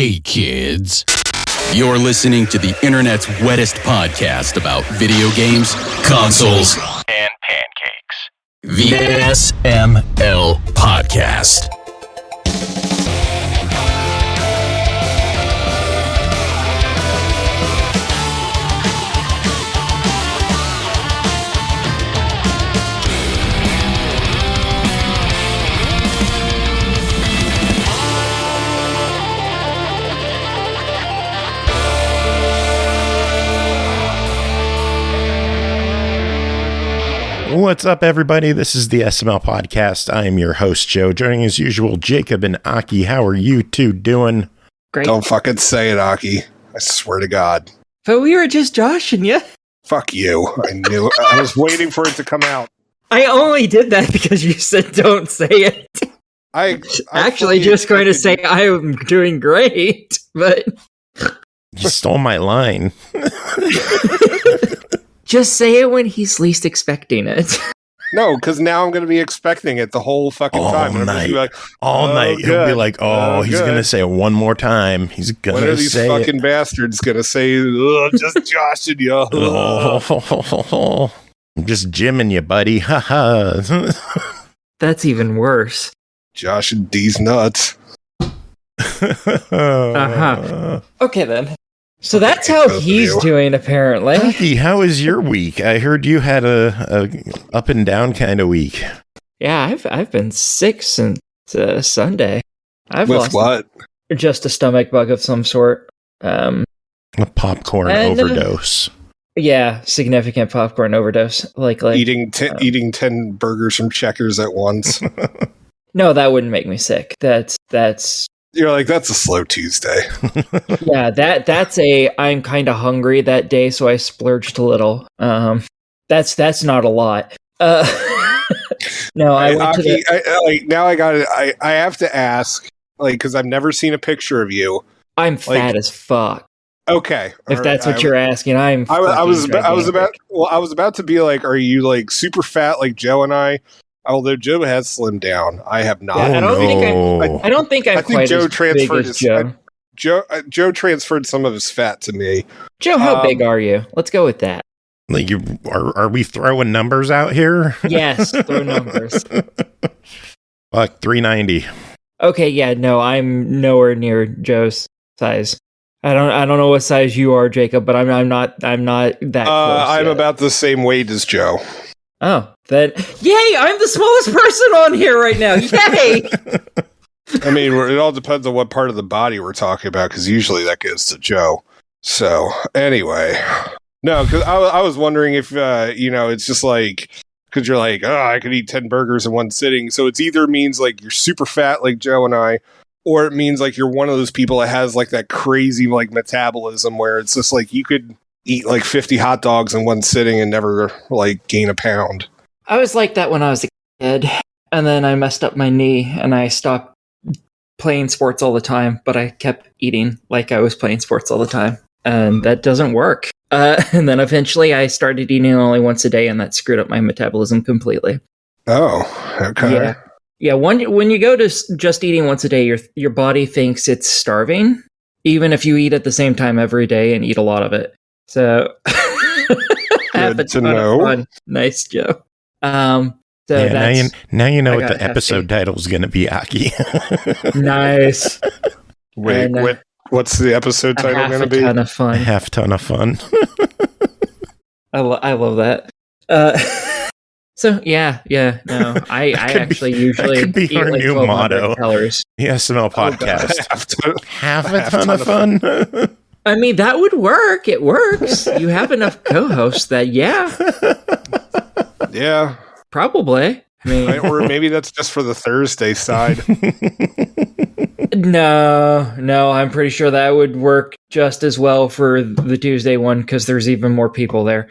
Hey kids, you're listening to the internet's wettest podcast about video games, consoles, and pancakes. The SML Podcast. What's up, everybody? This is the SML Podcast. I am your host, Joe. Joining as usual, Jacob and Aki. How are you two doing? Great. Don't fucking say it, Aki. I swear to God. But we were just joshing you. Fuck you. I knew it. I was waiting for it to come out. I only did that because you said don't say it. I actually just going to say I'm doing great, but... You stole my line. Just say it when he's least expecting it. No, because now I'm going to be expecting it the whole fucking time. All night. Like, night. Good. He'll be like, he's going to say it one more time. He's going to say when are these fucking bastards going to say, just joshing you? I'm just jimming you, buddy. Haha. That's even worse. Joshing these nuts. Okay, then. So that's how he's doing, apparently. Aki, how was your week? I heard you had a up and down kind of week. Yeah, I've been sick since Sunday. I've With lost what? Just a stomach bug of some sort. A popcorn overdose. Yeah, significant popcorn overdose. Likely. Eating 10 burgers from Checkers at once. No, that wouldn't make me sick. That's You're like, that's a slow Tuesday. yeah, that's I'm kind of hungry that day, so I splurged a little. That's not a lot. No, I went to the... now I got it. I have to ask, because I've never seen a picture of you. I'm fat as fuck. Okay, if that's what you're asking, I was about to be like, are you like super fat like Joe and I? Although Joe has slimmed down, I have not. Yeah, I don't think I'm quite Joe as transferred big as Joe. Joe transferred some of his fat to me. Joe, how big are you? Let's go with that. Like, are we throwing numbers out here? Yes, throw numbers. Like 390. Okay, yeah, no, I'm nowhere near Joe's size. I don't know what size you are, Jacob, but I'm not that close. I'm yet. about the same weight as Joe. Oh, then yay! I'm the smallest person on here right now. Yay! I mean, it all depends on what part of the body we're talking about, because usually that goes to Joe. So anyway, no, because I was wondering if it's just like, because you're like, I could eat 10 burgers in one sitting. So it's either means like you're super fat like Joe and I, or it means like you're one of those people that has like that crazy like metabolism where it's just like you could eat like 50 hot dogs in one sitting and never like gain a pound. I was like that when I was a kid, and then I messed up my knee and I stopped playing sports all the time, but I kept eating like I was playing sports all the time, and that doesn't work. And then eventually I started eating only once a day, and that screwed up my metabolism completely. Oh, okay. Yeah. When you go to just eating once a day, your body thinks it's starving, even if you eat at the same time every day and eat a lot of it. So, good to know. Nice, Joe. So yeah, now you know what the episode title is going to be, Aki. Nice. Wait, what's the episode title going to be? A half ton of fun. I love that. So yeah. No, I actually usually that could be eat our like new motto. Calories. The SML Podcast. Half a ton of fun. I mean, that would work. It works. You have enough co-hosts that, yeah. Yeah. Probably. I mean, or maybe that's just for the Thursday side. No, I'm pretty sure that would work just as well for the Tuesday one, because there's even more people there.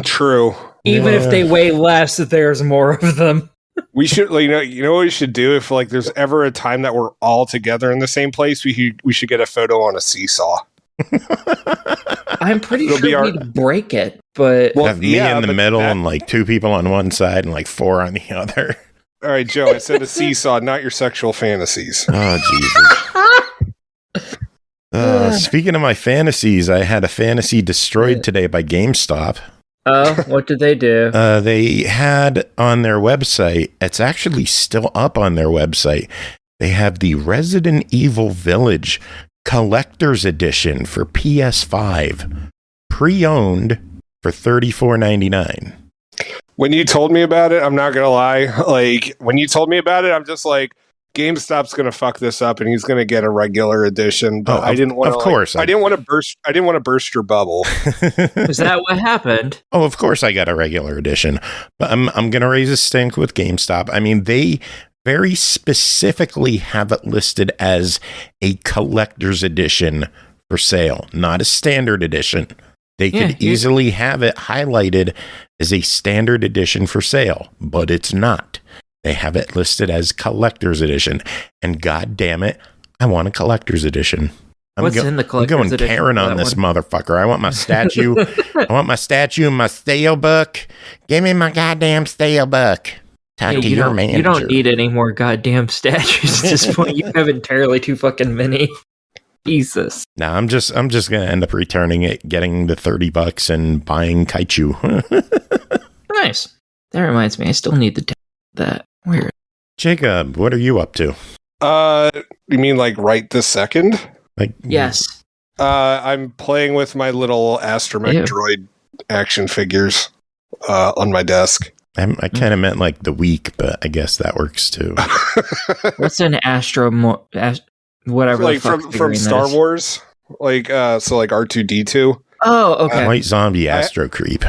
True. Even if they weigh less, there's more of them. We should, you know what we should do if there's ever a time that we're all together in the same place, we should get a photo on a seesaw. I'm pretty sure we'd break it, but have me in the middle and like two people on one side and like four on the other. All right, Joe, I said a seesaw, not your sexual fantasies. Oh, Jesus. Speaking of my fantasies, I had a fantasy destroyed today by GameStop. Oh, what did they do? They had on their website, it's actually still up on their website, they have the Resident Evil Village Collector's Edition for PS5, pre-owned for $34.99. When you told me about it, I'm not gonna lie. Like when you told me about it, I'm just like, GameStop's gonna fuck this up, and he's gonna get a regular edition. But I didn't want to. Of course, I didn't want to burst. I didn't want to burst your bubble. Is that what happened? Oh, of course, I got a regular edition. But I'm gonna raise a stink with GameStop. I mean, they very specifically have it listed as a collector's edition for sale, not a standard edition. They could easily have it highlighted as a standard edition for sale, but it's not. They have it listed as collector's edition, and god damn it, I want a collector's edition. What's in the collector's edition? I'm going Karen on this motherfucker. I want my statue. I want my statue and my steelbook. Give me my goddamn steelbook. Talk to your manager. You don't need any more goddamn statues at this point. You have entirely too fucking many. Jesus. Nah, I'm just gonna end up returning it, getting the $30 and buying Kaichu. Nice. That reminds me, I still need that. Where? Jacob, what are you up to? You mean like right this second? Like yes. I'm playing with my little astromech droid action figures on my desk. I kind of meant like the week, but I guess that works too. What's an whatever? Like from Star Wars, like so like R2D2. Oh, okay. White zombie Astro Creep.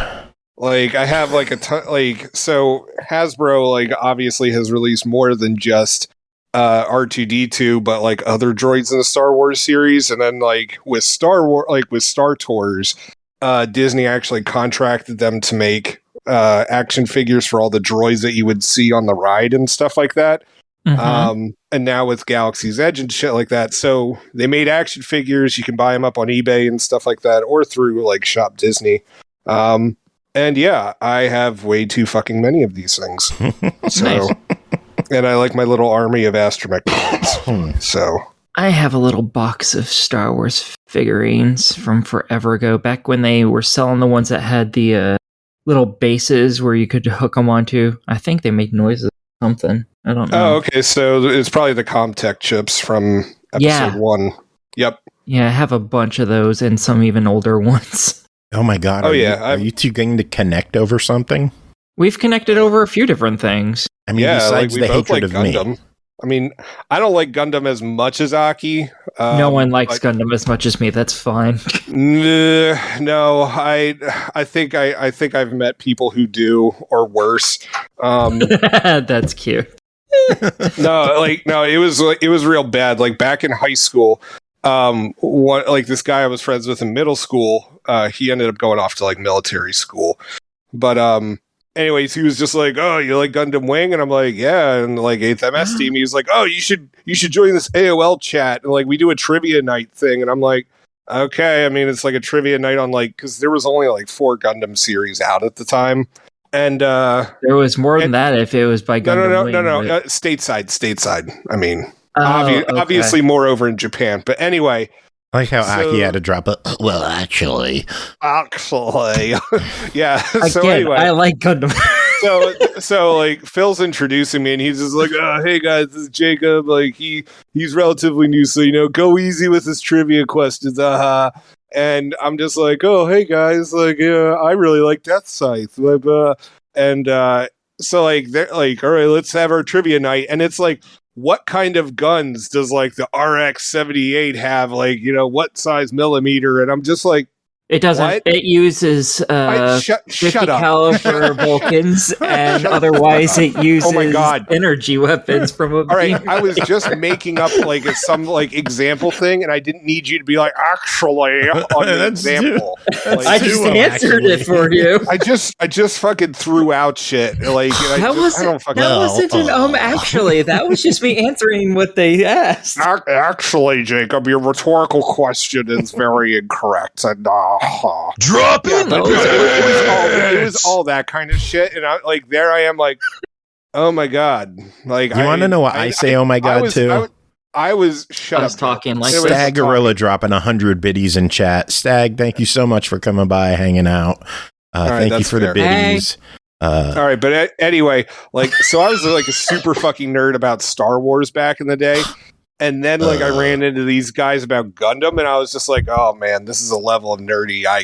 Like I have like a ton, like so Hasbro like obviously has released more than just R2D2, but like other droids in the Star Wars series, and then like with Star Wars, like with Star Tours, Disney actually contracted them to make action figures for all the droids that you would see on the ride and stuff like that. Mm-hmm. And now with Galaxy's Edge and shit like that, so they made action figures. You can buy them up on eBay and stuff like that, or through like Shop Disney. And yeah, I have way too fucking many of these things. So, nice. And I like my little army of astromech droids. So I have a little box of Star Wars figurines from forever ago, back when they were selling the ones that had the little bases where you could hook them onto. I think they made noises or something. I don't know. Oh, okay. So it's probably the Comtech chips from episode 1. Yep. Yeah, I have a bunch of those and some even older ones. Oh my god. Are you two going to connect over something? We've connected over a few different things. I mean, besides the hatred of Gundam. me. I mean, I don't like Gundam as much as Aki. No one likes Gundam as much as me. That's fine. No, I think I've met people who do, or worse. That's cute. No, it was real bad. Like back in high school, this guy I was friends with in middle school, he ended up going off to like military school. But anyways, he was just like, "Oh, you like Gundam Wing?" And I'm like, "Yeah." And like 8th MS team, he's like, "Oh, you should join this AOL chat and like we do a trivia night thing." And I'm like, "Okay." I mean, it's like a trivia night on like, because there was only like 4 Gundam series out at the time. And there was more than that if it was by Gundam Wing. No. Stateside. I mean, obviously more over in Japan. But anyway. I like how Aki had to drop it. Well, actually. Yeah. So again, anyway. I like Gundam. so like Phil's introducing me and he's just like, "Oh, hey guys, this is Jacob. Like he's relatively new, so go easy with his trivia questions. And I'm just like, "Oh, hey guys, like I really like Death Scythe." And so like they're like, "All right, let's have our trivia night." And it's like, what kind of guns does like the RX-78 have? Like, what size millimeter? And I'm just like, it doesn't. What? It uses 50 caliber Vulcans, and otherwise it uses energy weapons from a All right, I was just making up like some like example thing, and I didn't need you to be like, actually, on the example. Like, I just answered it for you. I just fucking threw out shit. Like that wasn't an actually. That was just me answering what they asked. Actually, Jacob, your rhetorical question is very incorrect. And drop it. It was all that kind of shit, and I am like, oh my god! Like, you want to know what I say? Oh my god, too. I was shut I was up. talking like It was Stag Gorilla talking. dropping 100 biddies in chat. Stag, thank you so much for coming by, hanging out. right, Thank you that's for the fair. biddies. All right, but anyway, like, so I was like a super fucking nerd about Star Wars back in the day. And then, like, I ran into these guys about Gundam, and I was just like, oh, man, this is a level of nerdy I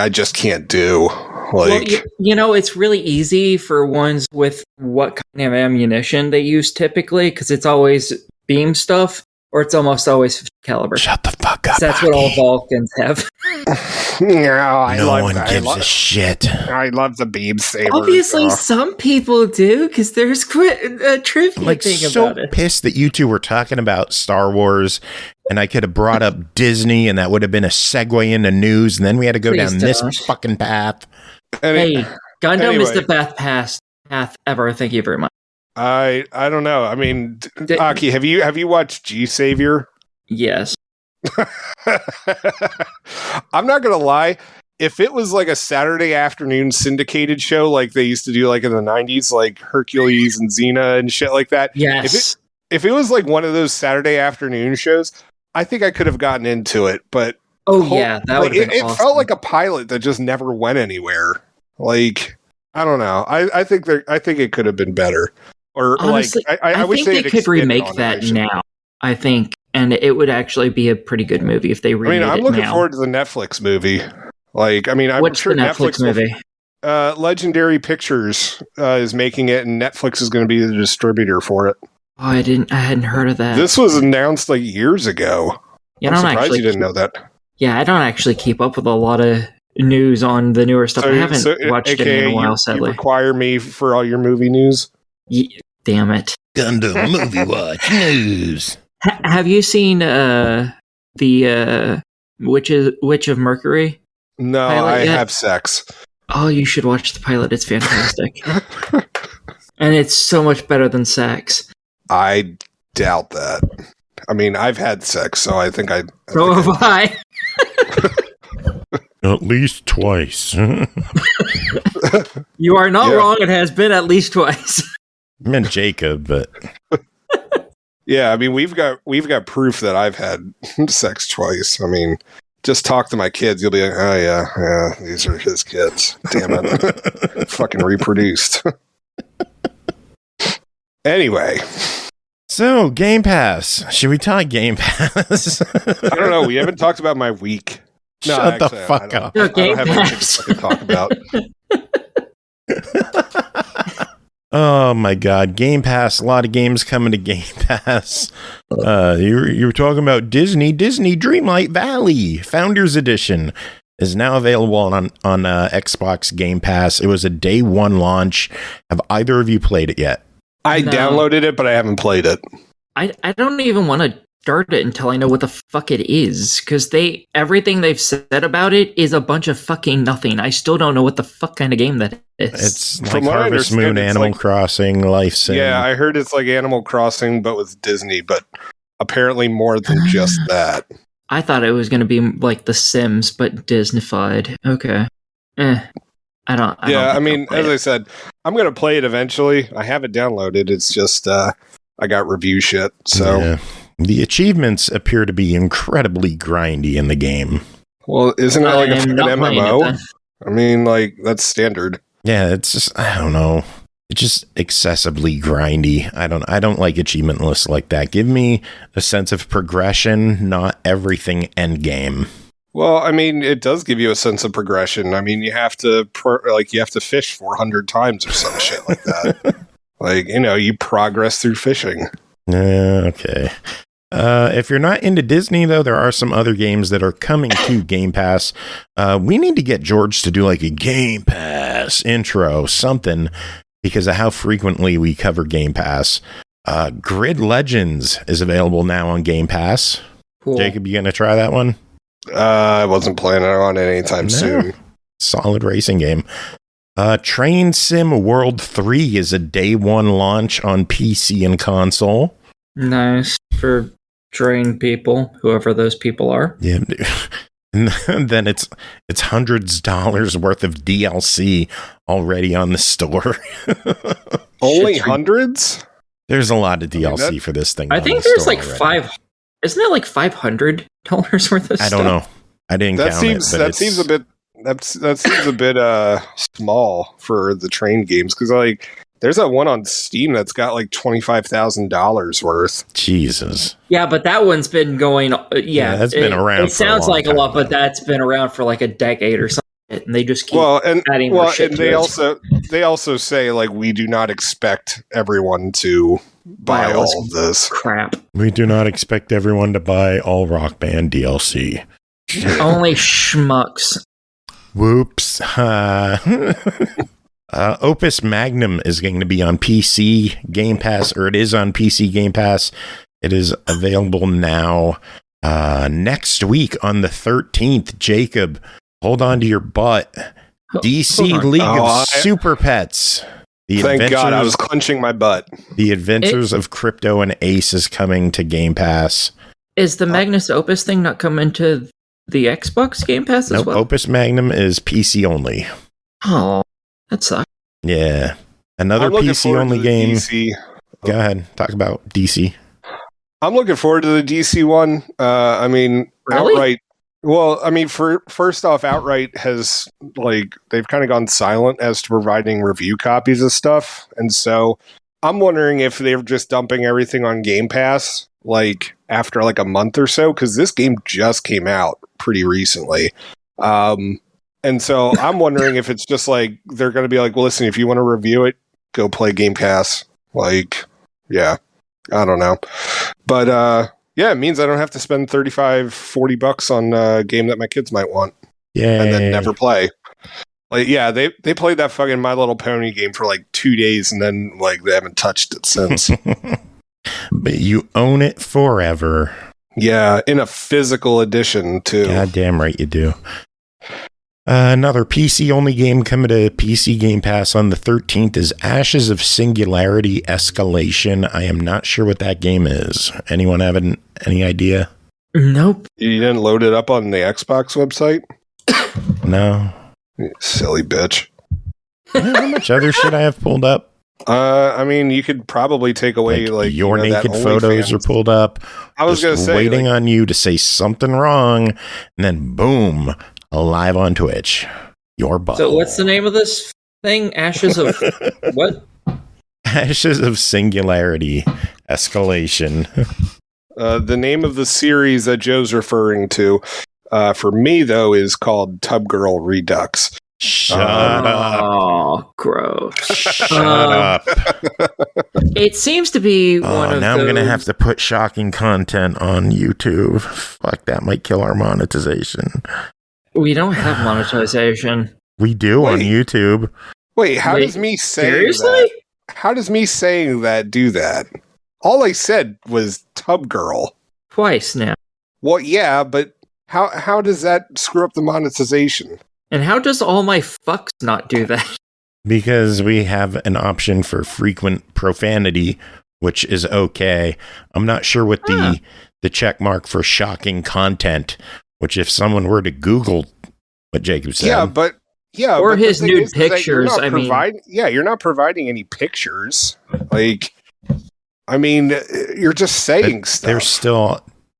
just can't do. Like, well, you know, it's really easy for ones with what kind of ammunition they use typically, because it's always beam stuff, or it's almost always 50 caliber. Shut the fuck up. So that's what all Aki. Vulcans have. No one gives a shit. I love the beam saber. Obviously, some people do, because there's a trivia I'm like thing so about it. pissed that you two were talking about Star Wars, and I could have brought up Disney, and that would have been a segue into news, and then we had to go Please down this don't. fucking path. Hey, Gundam is anyway. the best path ever. Thank you very much. I don't know. I mean, Aki, have you watched G Savior? Yes. I'm not gonna lie. If it was like a Saturday afternoon syndicated show like they used to do like in the 90s, like Hercules and Xena and shit like that. Yes. If it was like one of those Saturday afternoon shows, I think I could have gotten into it. But Yeah, that would have been it awesome. felt like a pilot that just never went anywhere. Like, I don't know. I think it could have been better. Or Honestly, like I wish think they could extended remake on that it. now. I think, and it would actually be a pretty good movie if they remade it now. I'm looking forward to the Netflix movie. Like, I mean, I'm What's sure the Netflix movie? Legendary Pictures is making it, and Netflix is going to be the distributor for it. Oh, I hadn't heard of that. This was announced like years ago. I'm surprised you didn't know that. Yeah, I don't actually keep up with a lot of news on the newer stuff. I haven't watched it in a while, sadly. You require me for all your movie news? Damn it. Gundam Movie Watch News. Have you seen the Witch of Mercury? No, I have sex. Oh, you should watch the pilot. It's fantastic. And it's so much better than sex. I doubt that. I mean, I've had sex, so I think I... So have I. At least twice. You are not wrong. It has been at least twice. I meant Jacob, but... Yeah, I mean, we've got proof that I've had sex twice. I mean... Just talk to my kids. You'll be like, oh, yeah, these are his kids. Damn it. Fucking reproduced. Anyway. So, Game Pass. Should we talk Game Pass? I don't know. We haven't talked about my week. No, Shut actually, the fuck up. No, I Game don't have anything Pass. to fucking talk about. Oh my god, Game Pass, a lot of games coming to Game Pass. You were talking about Disney Dreamlight Valley Founders Edition is now available on Xbox Game Pass. It was a day one launch. Have either of you played it yet? I No. downloaded it, but I haven't played it. I don't even want to start it until I know what the fuck it is, because everything they've said about it is a bunch of fucking nothing. I still don't know what the fuck kind of game that is. It's like From what I Harvest understand, Moon, it's Animal like- Crossing, Life Sim. Yeah, I heard it's like Animal Crossing, but with Disney, but apparently more than just that. I thought it was going to be like The Sims, but Disneyfied. Okay. I don't think I I'll mean, play as it. I said, I'm going to play it eventually. I have it downloaded. It's just, I got review shit, so... Yeah. The achievements appear to be incredibly grindy in the game. Well, isn't it like a I'm fucking not playing it MMO? then. I mean, like, that's standard. Yeah, it's just, I don't know. It's just excessively grindy. I don't like achievement lists like that. Give me a sense of progression, not everything end game. Well, I mean, it does give you a sense of progression. I mean, you have to fish 400 times or some shit like that. Like, you progress through fishing. Okay. If you're not into Disney, though, there are some other games that are coming to Game Pass. We need to get George to do like a Game Pass intro, something, because of how frequently we cover Game Pass. Grid Legends is available now on Game Pass. Cool. Jacob, you gonna try that one? I wasn't planning on it anytime soon. Solid racing game. Train Sim World 3 is a day one launch on PC and console. Nice for trained people, whoever those people are. Yeah. And then it's hundreds of dollars worth of DLC already on the store. Only Shit's hundreds? There's a lot of DLC for this thing. I think there's like already. Isn't it like $500 worth of stuff? I don't know. I didn't count it. That seems a bit. That seems a bit small for the train games, because like there's that one on Steam that's got like $25,000 worth. Jesus. Yeah, but that one's been going. Yeah, that's been around. It sounds like a lot, but that's been around for like a decade or something, and they just keep adding more shit. And to they also say like, we do not expect everyone to buy all of this crap. We do not expect everyone to buy all Rock Band DLC. Only schmucks. Whoops. Opus Magnum is going to be on PC Game Pass, or it is on PC Game Pass. It is available now. Next week on the 13th, Jacob, hold on to your butt. DC League of Super Pets. Thank God, I was clenching my butt. The Adventures of Crypto and Ace is coming to Game Pass. Is the Magnus Opus thing not coming to the Xbox Game Pass as well? Opus Magnum is PC only. Oh, that sucks. Yeah. Another PC only game. DC. Go ahead. Talk about DC. I'm looking forward to the DC one. I mean, really? Outright. Well, I mean, first off, Outright has, like, they've kind of gone silent as to providing review copies of stuff. And so I'm wondering if they're just dumping everything on Game Pass, like, after like a month or so, because this game just came out pretty recently. And so I'm wondering if it's just like, they're going to be like, well, listen, if you want to review it, go play Game Pass. Like, yeah, I don't know. But, yeah, it means I don't have to spend $35-$40 on a game that my kids might want. Yeah. And then never play. Like, yeah, they played that fucking My Little Pony game for like 2 days, and then like they haven't touched it since. But you own it forever. Yeah, in a physical edition too. Goddamn right you do. Another PC-only game coming to PC Game Pass on the 13th is Ashes of Singularity Escalation. I am not sure what that game is. Anyone have any idea? Nope. You didn't load it up on the Xbox website? No. You silly bitch. How much other shit I have pulled up? I mean, you could probably take away like your naked photos are pulled up. I was going to say, waiting on you to say something wrong, and then boom, live on Twitch. Your butt. So what's the name of this thing? Ashes of what? Ashes of Singularity Escalation. The name of the series that Joe's referring to, for me though, is called Tub Girl Redux. Shut up. Oh, gross. Shut up. It seems to be one of now those... I'm going to have to put shocking content on YouTube. Fuck, that might kill our monetization. We don't have monetization. We do on YouTube. Wait, how does me saying seriously? that? How does me saying that do that? All I said was Tub Girl. Twice now. Well, yeah, but how does that screw up the monetization? And how does all my fucks not do that? Because we have an option for frequent profanity, which is okay. I'm not sure what the check mark for shocking content, which if someone were to Google what Jacob said. Or his nude pictures. You're not providing any pictures. Like, I mean, you're just saying stuff.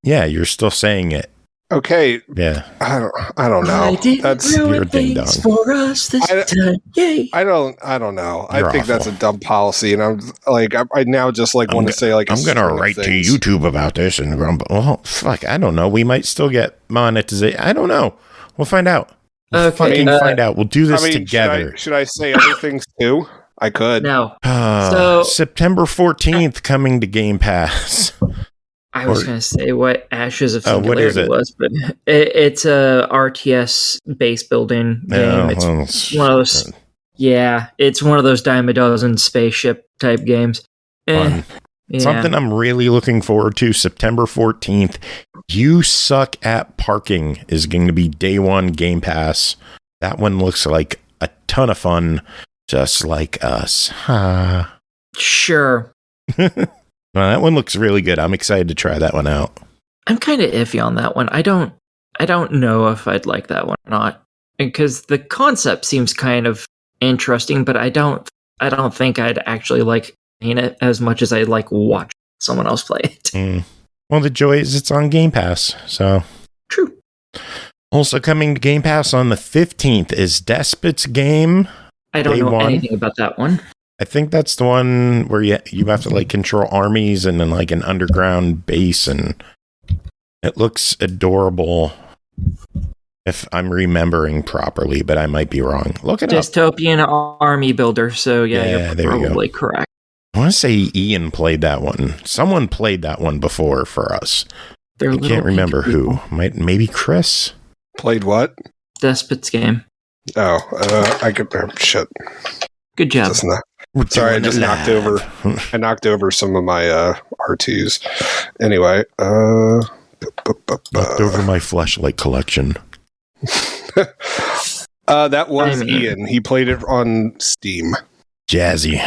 You're still saying it. Okay. Yeah. I don't know. That's your ding dong for us this time. Yay. I don't know. I think that's a dumb policy, and I'm like, I now just like want to say like I'm gonna write to YouTube about this and grumble. Well, fuck, I don't know. We might still get monetization. I don't know. We'll find out. Find out. We'll do this together. Should I say other things too? I could. No. So September 14th coming to Game Pass. I was going to say what Ashes of Singularity was, but it's a RTS base building game. It's one of those. Yeah, it's one of those dime a dozen spaceship type games. Yeah. Something I'm really looking forward to. September 14th. You Suck at Parking is going to be day one Game Pass. That one looks like a ton of fun, just like us. Sure. Well, that one looks really good. I'm excited to try that one out. I'm kind of iffy on that one. I don't know if I'd like that one or not, because the concept seems kind of interesting, but I don't think I'd actually like playing it as much as I like watch someone else play it. Well, the joy is it's on Game Pass, so. True. Also coming to Game Pass on the 15th is Despot's Game. I don't know anything about that one. I think that's the one where you have to like control armies and then like an underground base, and it looks adorable if I'm remembering properly, but I might be wrong. Look it up. Dystopian army builder, so you're probably correct. I want to say Ian played that one. Someone played that one before for us. I can't remember who. Maybe Chris? Played what? Despot's Game. Oh, I could... shit. Good job. Sorry, I just knocked over some of my R2s. Anyway, knocked over my flashlight collection. That was Ian. He played it on Steam. Jazzy.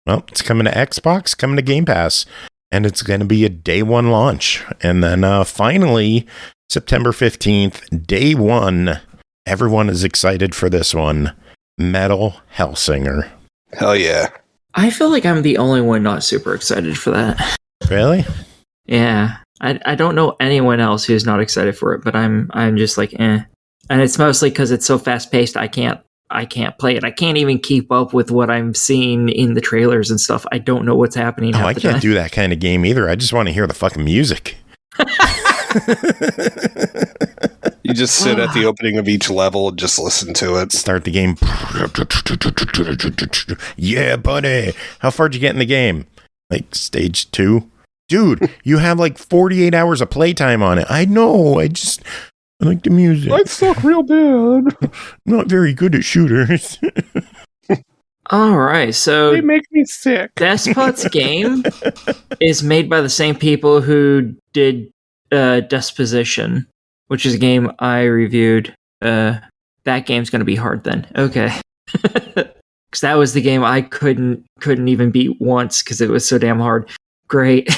Well, it's coming to Xbox, coming to Game Pass, and it's going to be a day one launch. And then finally, September 15th, day one. Everyone is excited for this one. Metal Hellsinger. Hell yeah. I feel like I'm the only one not super excited for that. Really? Yeah. I don't know anyone else who's not excited for it, but I'm just like, eh. And it's mostly because it's so fast paced. I can't play it. I can't even keep up with what I'm seeing in the trailers and stuff. I don't know what's happening. I can't do that kind of game either. I just want to hear the fucking music. You just sit at the opening of each level and just listen to it. Start the game. Yeah, buddy. How far did you get in the game? Like stage 2? Dude, you have like 48 hours of playtime on it. I know. I like the music. I suck real bad. Not very good at shooters. All right, so they make me sick. Despot's Game is made by the same people who did Disposition, which is a game I reviewed. That game's going to be hard then. Okay. Because that was the game I couldn't even beat once because it was so damn hard. Great.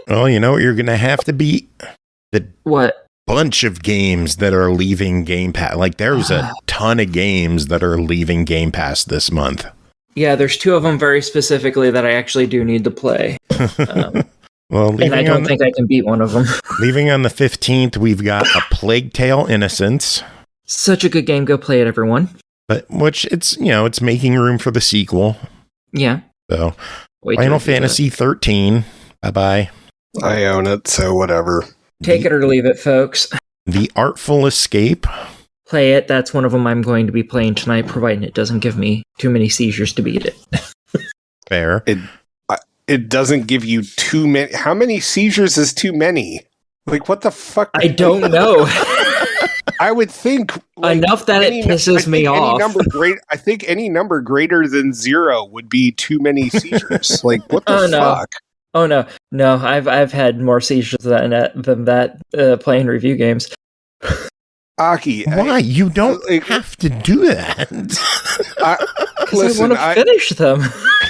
Well, you know what you're going to have to beat? What? Bunch of games that are leaving Game Pass. Like, there's a ton of games that are leaving Game Pass this month. Yeah, there's 2 of them very specifically that I actually do need to play. Well, and I don't think I can beat one of them. Leaving on the 15th, we've got A Plague Tale: Innocence. Such a good game. Go play it, everyone. But which it's making room for the sequel. Yeah. So, Final Fantasy 13. Bye-bye. I own it, so whatever. Take it or leave it, folks. The Artful Escape. Play it. That's one of them I'm going to be playing tonight, providing it doesn't give me too many seizures to beat it. Fair. It doesn't give you too many. How many seizures is too many? Like, what the fuck? I don't know. I would think enough that it pisses me off. I think any number greater than 0 would be too many seizures. Like, what the fuck? Oh no, I've had more seizures than that playing review games. Aki, why you don't have to do that? Because I want to finish them.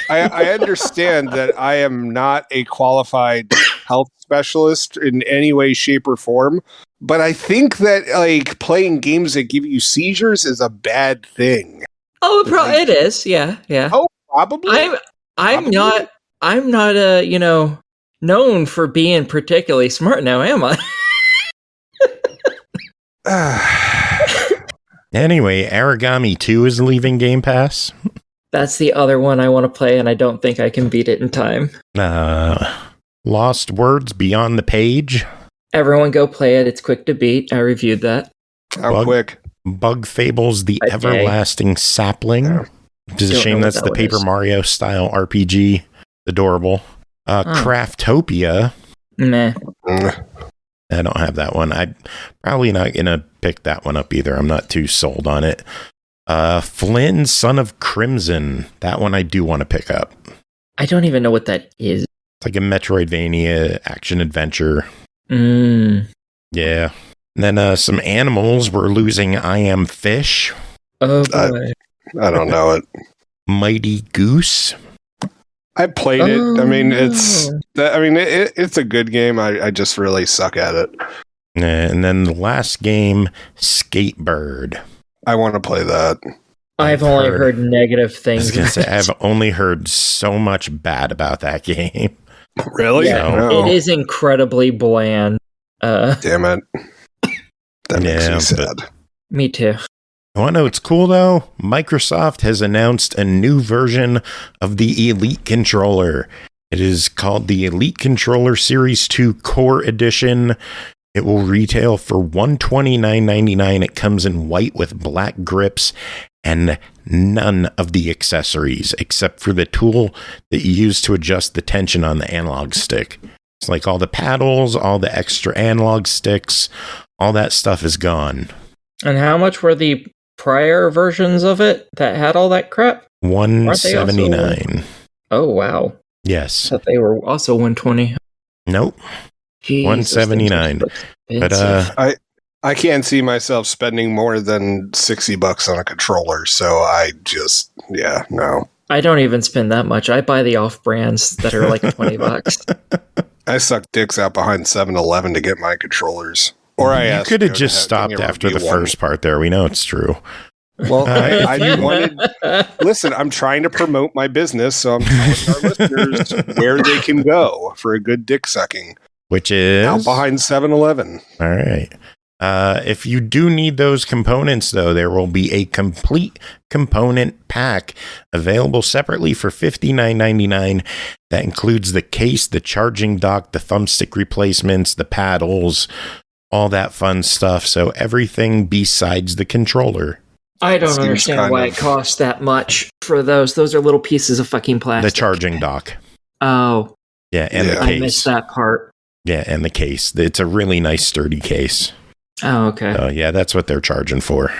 I understand that I am not a qualified health specialist in any way, shape, or form, but I think that like playing games that give you seizures is a bad thing. Oh, it is. Yeah. Oh, probably. I'm not known for being particularly smart now, am I? Anyway, Origami 2 is leaving Game Pass. That's the other one I want to play, and I don't think I can beat it in time. Lost Words Beyond the Page. Everyone go play it. It's quick to beat. I reviewed that. How quick? Bug Fables The Everlasting Sapling. Which is a shame that's the Paper Mario style RPG. Adorable. Craftopia. Meh. I don't have that one. I'm probably not going to pick that one up either. I'm not too sold on it. Flynn, Son of Crimson. That one I do want to pick up. I don't even know what that is. It's like a Metroidvania action adventure. Yeah. And then some animals. We're losing I Am Fish. Oh, boy. I don't know it. Mighty Goose. I played it. I mean, it's a good game. I just really suck at it. And then the last game, Skatebird. I want to play that. I've only heard negative I things. was gonna say, I've only heard so much bad about that game. Really? Yeah, No. it is incredibly bland. Damn it. That makes me Yeah, sad. Me too. You want to know what's cool, though? Microsoft has announced a new version of the Elite controller. It is called the Elite Controller Series 2 Core Edition. It will retail for $129.99. It comes in white with black grips and none of the accessories except for the tool that you use to adjust the tension on the analog stick. It's like all the paddles, all the extra analog sticks, all that stuff is gone. And how much were the prior versions of it that had all that crap? $179. Oh, wow. Yes. I thought they were also 120. Nope. Jesus, $179. But I can't see myself spending more than $60 on a controller, so I just no. I don't even spend that much. I buy the off brands that are like $20. I suck dicks out behind 7-Eleven to get my controllers. Or you could have just stopped after the first part there. We know it's true. Well, I wanted. Listen, I'm trying to promote my business, so I'm telling our listeners where they can go for a good dick sucking. Which is out behind 7-Eleven. All right. If you do need those components, though, there will be a complete component pack available separately for $59.99. That includes the case, the charging dock, the thumbstick replacements, the paddles, all that fun stuff. So everything besides the controller. I don't understand why it costs that much for those. Those are little pieces of fucking plastic. The charging dock. Oh. Yeah, and the case. I missed that part. Yeah, and the case. It's a really nice, sturdy case. Oh, okay. Yeah, that's what they're charging for.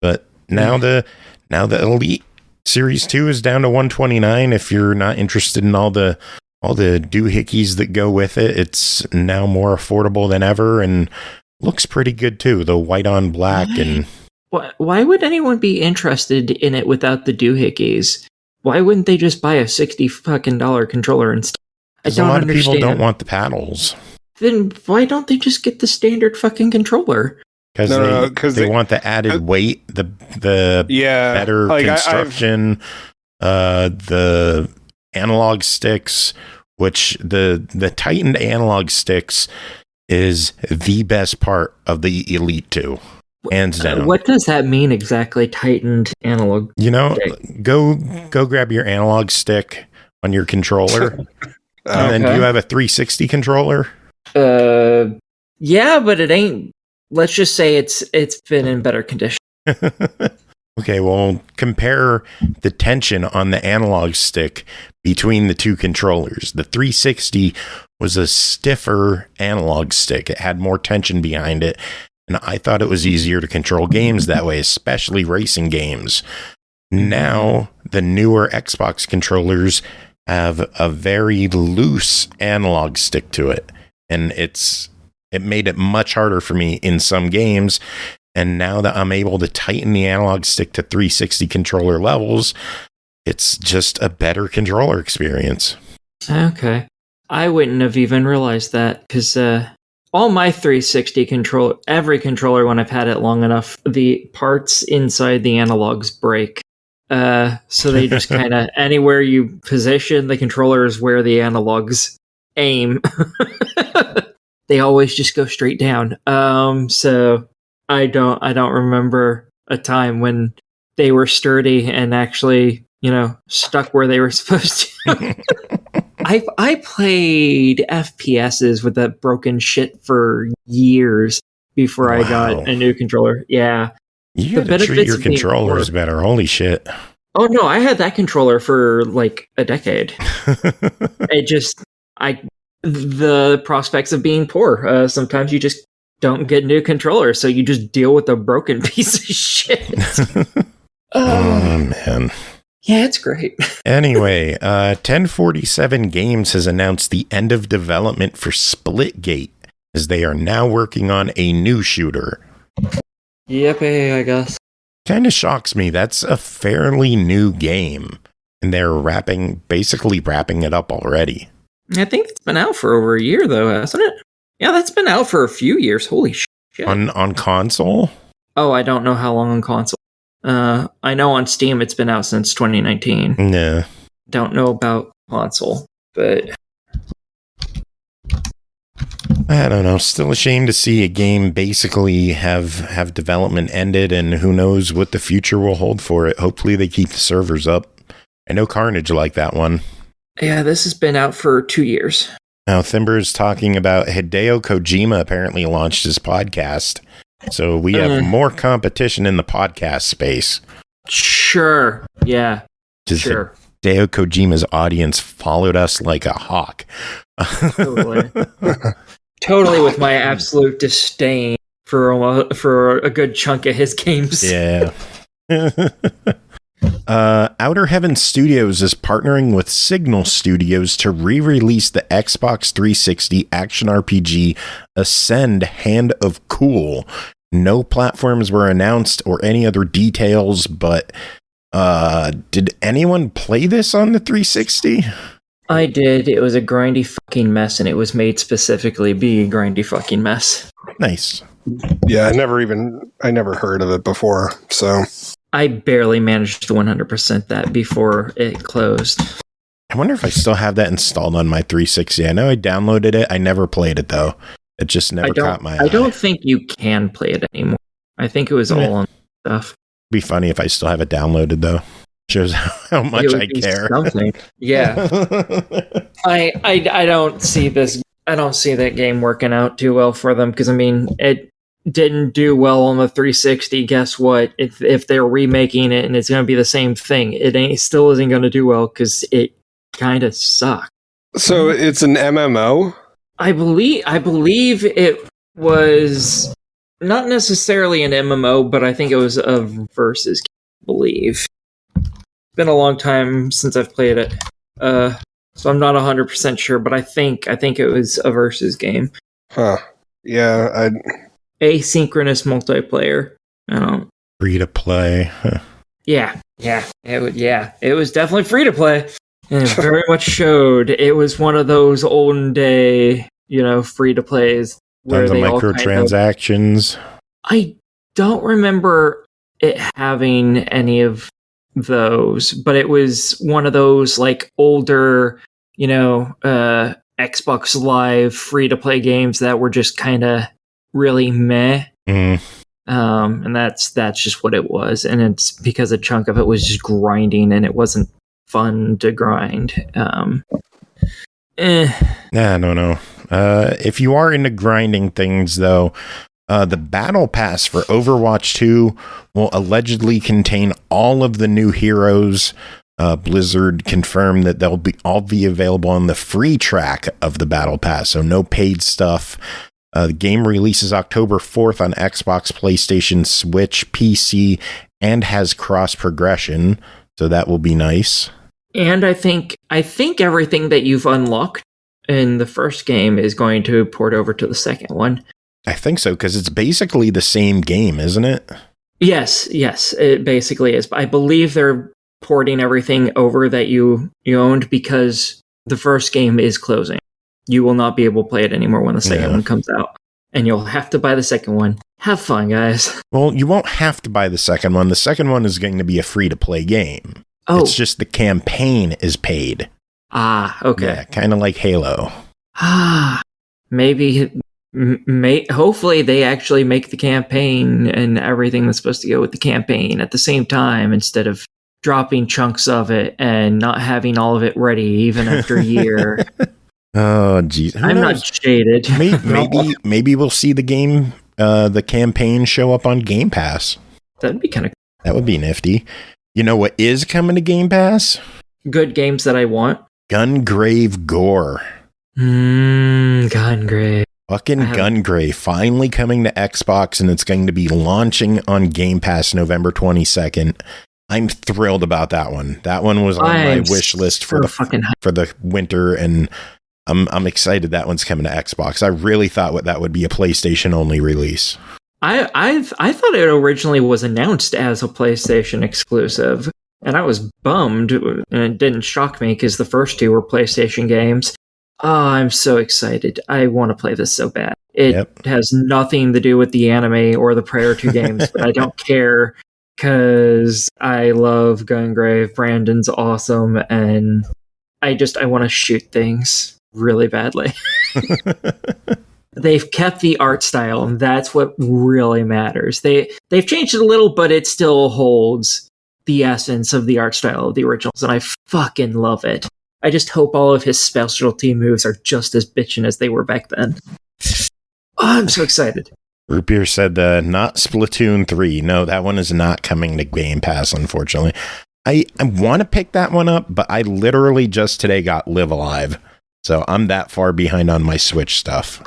But now the Elite Series 2 is down to $129. If you're not interested in all the doohickeys that go with it, it's now more affordable than ever and looks pretty good too. The white on black and. Why would anyone be interested in it without the doohickeys? Why wouldn't they just buy a $60 fucking controller instead? I don't understand. A lot of people don't want the paddles. Then why don't they just get the standard fucking controller? Because they want the added weight, the better construction, the analog sticks, which the tightened analog sticks is the best part of the Elite 2. Hands down. What does that mean exactly, tightened analog? Go grab your analog stick on your controller. And then do you have a 360 controller? Yeah, but it ain't. Let's just say it's been in better condition. Okay, well, compare the tension on the analog stick between the two controllers. The 360 was a stiffer analog stick. It had more tension behind it, and I thought it was easier to control games that way, especially racing games. Now, the newer Xbox controllers have a very loose analog stick to it, and it made it much harder for me in some games. And now that I'm able to tighten the analog stick to 360 controller levels, it's just a better controller experience. Okay. I wouldn't have even realized that, because all my 360 controller, every controller when I've had it long enough, the parts inside the analogs break. So they just kind of, anywhere you position the controller is where the analogs aim. They always just go straight down. So I don't remember a time when they were sturdy and actually, stuck where they were supposed to. I played FPSs with that broken shit for years before I got a new controller. Yeah. You gotta treat your controllers better. Holy shit. Oh no, I had that controller for like a decade. The prospects of being poor. Sometimes you just don't get new controllers, so you just deal with a broken piece of shit. Oh man. Yeah, it's great. Anyway, 1047 Games has announced the end of development for Splitgate, as they are now working on a new shooter. Yippee, I guess. Kind of shocks me. That's a fairly new game, and they're basically wrapping it up already. I think it's been out for over a year, though, hasn't it? Yeah, that's been out for a few years. Holy shit. On console? Oh, I don't know how long on console. I know on Steam it's been out since 2019. No. Don't know about console, but I don't know. Still ashamed to see a game basically have development ended, and who knows what the future will hold for it. Hopefully they keep the servers up. I know Carnage liked that one. yeah, this has been out for 2 years. Now, Thimber is talking about Hideo Kojima apparently launched his podcast. So we have more competition in the podcast space. Sure. Yeah. Sure. Hideo Kojima's audience followed us like a hawk. Totally. Totally with my absolute disdain for a good chunk of his games. Yeah. Outer Heaven Studios is partnering with Signal Studios to re-release the Xbox 360 action RPG Ascend Hand of Cool. No platforms were announced or any other details, but did anyone play this on the 360? I did. It was a grindy fucking mess, and it was made specifically be a grindy fucking mess. Nice. Yeah, I never heard of it before, so I barely managed to 100% that before it closed. I wonder if I still have that installed on my 360. I know I downloaded it. I never played it, though. It just never caught my eye. I don't think you can play it anymore. I think it was all on stuff. It'd be funny if I still have it downloaded, though. Shows how much I care. Something. Yeah. I don't see this. I don't see that game working out too well for them because, I mean, it didn't do well on the 360. Guess what? If they're remaking it and it's going to be the same thing, it still isn't going to do well because it kind of sucks. So it's an MMO? I believe it was not necessarily an MMO, but I think it was a versus game, I believe. It's been a long time since I've played it. So I'm not 100% sure, but I think it was a versus game. Huh. Yeah, Asynchronous multiplayer. I don't. Free to play. Huh. Yeah. It was definitely free to play. And it very much showed. It was one of those olden day, free to plays where Tons of they microtransactions. I don't remember it having any of those, but it was one of those like older, Xbox Live free to play games that were just kind of really meh. And that's just what it was, and it's because a chunk of it was just grinding, and it wasn't fun to grind. Nah, no. If you are into grinding things, though, the Battle Pass for Overwatch 2 will allegedly contain all of the new heroes. Blizzard confirmed that they'll all be available on the free track of the Battle Pass, so no paid stuff. The game releases October 4th on Xbox, PlayStation, Switch, PC, and has cross progression, so that will be nice. And I think everything that you've unlocked in the first game is going to port over to the second one. I think so, because it's basically the same game, isn't it? Yes, it basically is. I believe they're porting everything over that you owned because the first game is closing. You will not be able to play it anymore when the second one comes out. And you'll have to buy the second one. Have fun, guys. Well, you won't have to buy the second one. The second one is going to be a free-to-play game. Oh. It's just the campaign is paid. Ah, okay. Yeah, kind of like Halo. Maybe... hopefully they actually make the campaign and everything that's supposed to go with the campaign at the same time instead of dropping chunks of it and not having all of it ready even after a year. Oh, geez. I'm not jaded. Maybe we'll see the game, the campaign show up on Game Pass. That'd be kind of... That would be nifty. You know what is coming to Game Pass? Good games that I want. Gungrave Gore. Gungrave. Fucking Gungrave finally coming to Xbox, and it's going to be launching on Game Pass November 22nd. I'm thrilled about that one. That one was on my wish list for the winter, and I'm excited that one's coming to Xbox. I really thought that would be a PlayStation only release. I thought it originally was announced as a PlayStation exclusive, and I was bummed, and it didn't shock me because the first two were PlayStation games. Oh, I'm so excited. I want to play this so bad. It has nothing to do with the anime or the prior two games, but I don't care because I love Gungrave. Brandon's awesome, and I want to shoot things really badly. They've kept the art style, and that's what really matters. They've changed it a little, but it still holds the essence of the art style of the originals, and I fucking love it. I just hope all of his specialty moves are just as bitchin' as they were back then. Oh, I'm so excited. Root Beer said not Splatoon 3. No, that one is not coming to Game Pass, unfortunately. I want to pick that one up, but I literally just today got Live Alive. So I'm that far behind on my Switch stuff.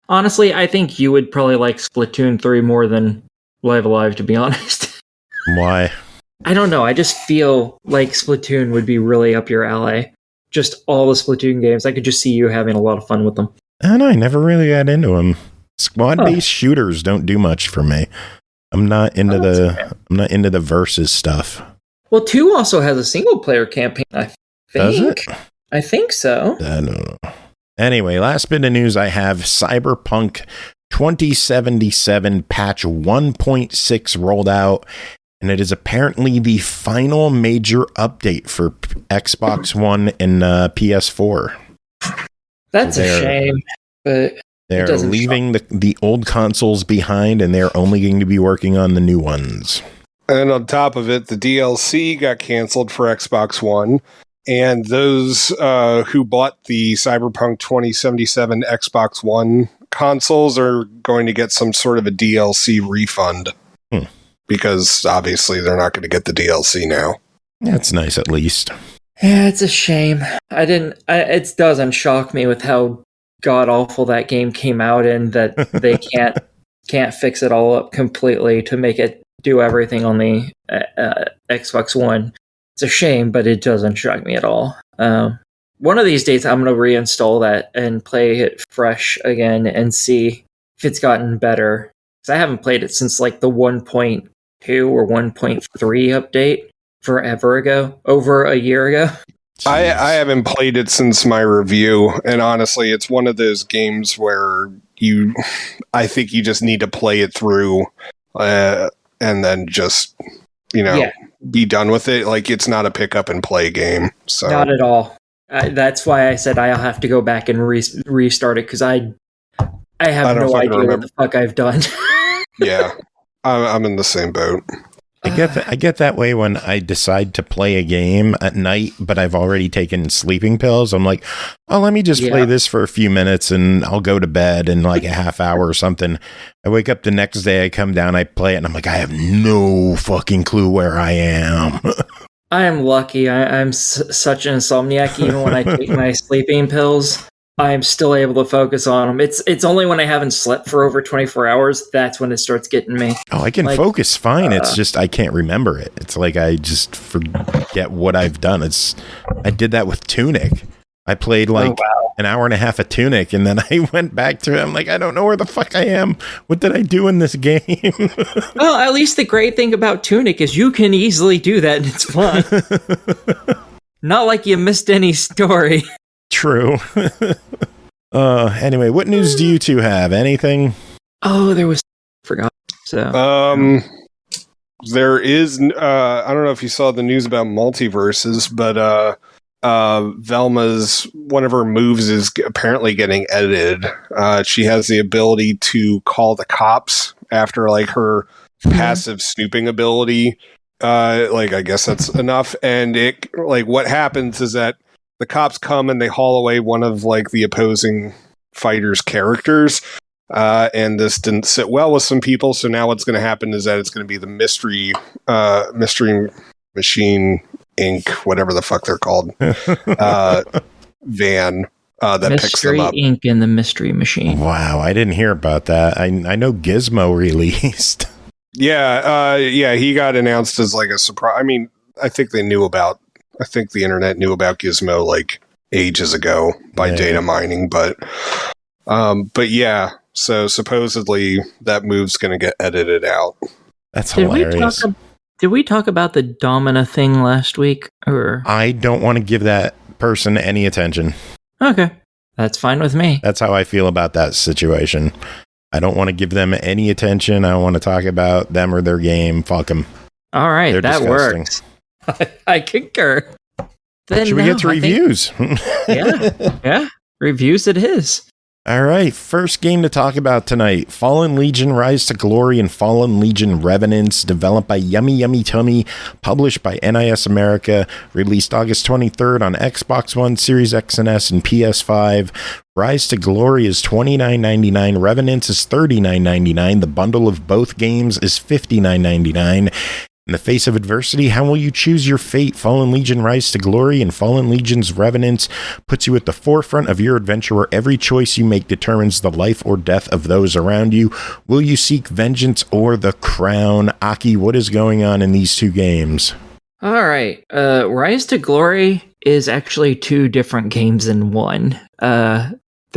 Honestly, I think you would probably like Splatoon 3 more than Live Alive, to be honest. Why? I don't know. I just feel like Splatoon would be really up your alley. Just all the Splatoon games. I could just see you having a lot of fun with them. I don't know. I never really got into them. Squad-based shooters don't do much for me. I'm not into the versus stuff. Well, 2 also has a single-player campaign, I think. Does it? I think so. I don't know. Anyway, last bit of news I have, Cyberpunk 2077 patch 1.6 rolled out, and it is apparently the final major update for Xbox One and PS4. That's a shame, but they're leaving the old consoles behind, and they're only going to be working on the new ones. And on top of it, the DLC got canceled for Xbox One. And those who bought the Cyberpunk 2077 Xbox One consoles are going to get some sort of a DLC refund. Because obviously they're not going to get the DLC now. That's nice, at least. Yeah, it's a shame. It doesn't shock me with how god-awful that game came out and that they can't fix it all up completely to make it do everything on the Xbox One. It's a shame, but it doesn't shock me at all. One of these days, I'm going to reinstall that and play it fresh again and see if it's gotten better. Because I haven't played it since like the 1.2 or 1.3 update forever ago, over a year ago. I haven't played it since my review, and honestly, it's one of those games where I think you just need to play it through and then just, be done with it. Like, it's not a pick up and play game. So not at all. That's why I said I'll have to go back and restart it, because I have no idea what the fuck I've done. Yeah, I'm in the same boat. I get that way when I decide to play a game at night, but I've already taken sleeping pills. I'm like, oh, let me just play this for a few minutes and I'll go to bed in like a half hour or something. I wake up the next day, I come down, I play it, and I'm like, I have no fucking clue where I am. I am lucky. I'm such an insomniac. Even when I take my sleeping pills, I'm still able to focus on them. It's only when I haven't slept for over 24 hours, that's when it starts getting me. Oh, I can focus fine. It's just I can't remember it. It's like I just forget what I've done. I did that with Tunic. I played an hour and a half of Tunic, and then I went back to it. I'm like, I don't know where the fuck I am. What did I do in this game? Well, at least the great thing about Tunic is you can easily do that, and it's fun. Not like you missed any story. True. Anyway, what news do you two have? Anything? Oh, there was... forgot. So. There is... I don't know if you saw the news about multiverses, but... Velma's, one of her moves is apparently getting edited. She has the ability to call the cops after like her passive snooping ability. I guess that's enough. And it, like, what happens is that the cops come and they haul away one of like the opposing fighter's characters. And this didn't sit well with some people. So now what's going to happen is that it's going to be the mystery machine Inc., whatever the fuck they're called, van that picks them up. Mystery Inc. and the Mystery Machine. Wow, I didn't hear about that. I know Gizmo released. Yeah, he got announced as like a surprise. I mean, I think the internet knew about Gizmo like ages ago by data mining, but yeah. So supposedly that move's going to get edited out. That's hilarious. Did we talk about the Domina thing last week? Or I don't want to give that person any attention. Okay. That's fine with me. That's how I feel about that situation. I don't want to give them any attention. I don't want to talk about them or their game. Fuck them. All right, They're that disgusting. works. I concur. Then Should we get to reviews? Yeah. Reviews it is. All right, first game to talk about tonight, Fallen Legion Rise to Glory and Fallen Legion Revenants, developed by YummyYummyTummy, published by NIS America, released August 23rd on Xbox One, Series X and S, and PS5. Rise to Glory is $29.99, Revenants is $39.99, the bundle of both games is $59.99. In the face of adversity, how will you choose your fate? Fallen Legion Rise to Glory and Fallen Legion's Revenants puts you at the forefront of your adventure where every choice you make determines the life or death of those around you. Will you seek vengeance or the crown? Aki, what is going on in these two games? All right. Rise to Glory is actually two different games in one.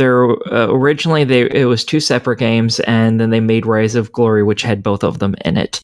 Originally it was two separate games, and then they made Rise of Glory, which had both of them in it.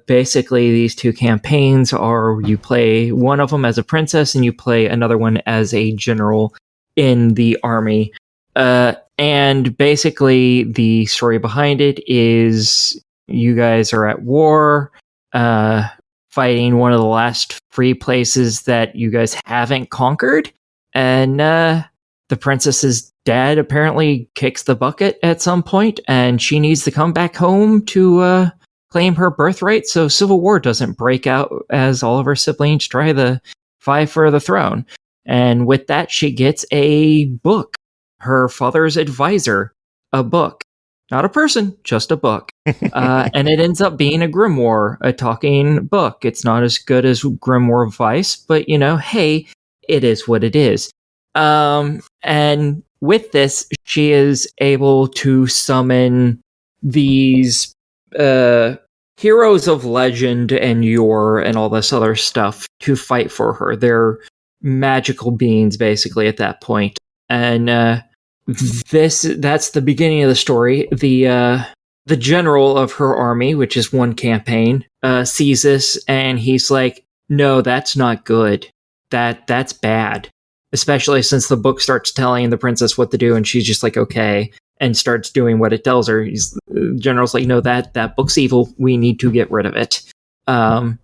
Basically, these two campaigns are you play one of them as a princess and you play another one as a general in the army. And basically, the story behind it is you guys are at war, fighting one of the last free places that you guys haven't conquered. And the princess's dad apparently kicks the bucket at some point, and she needs to come back home to claim her birthright so civil war doesn't break out as all of her siblings try to vie for the throne. And with that, she gets a book. Her father's advisor, a book. Not a person, just a book. And it ends up being a grimoire, a talking book. It's not as good as Grimoire Vice, but hey, it is what it is. And with this, she is able to summon these heroes of legend and yore and all this other stuff to fight for her. They're magical beings, basically, at that point. And that's the beginning of the story. The general of her army, which is one campaign, sees this, and he's like, no, that's not good. That's bad. Especially since the book starts telling the princess what to do, and she's just like, okay, and starts doing what it tells her. The general's like, no, that book's evil. We need to get rid of it. And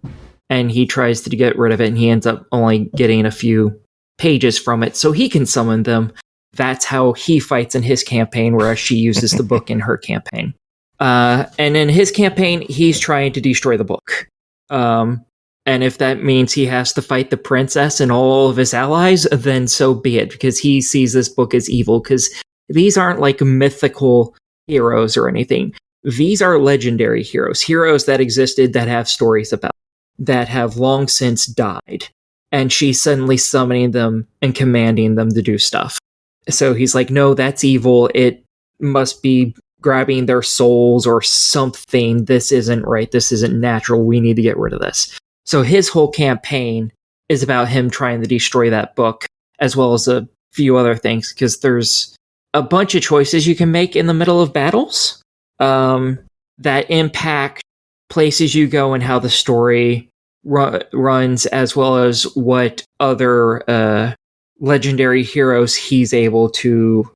he tries to get rid of it, and he ends up only getting a few pages from it, so he can summon them. That's how he fights in his campaign, whereas she uses the book in her campaign. And in his campaign, he's trying to destroy the book. And if that means he has to fight the princess and all of his allies, then so be it, because he sees this book as evil, because these aren't like mythical heroes or anything. These are legendary heroes that existed, that have stories about, that have long since died. And she's suddenly summoning them and commanding them to do stuff. So he's like, no, that's evil. It must be grabbing their souls or something. This isn't right. This isn't natural. We need to get rid of this. So his whole campaign is about him trying to destroy that book, as well as a few other things, because there's a bunch of choices you can make in the middle of battles that impact places you go and how the story runs, as well as what other legendary heroes he's able to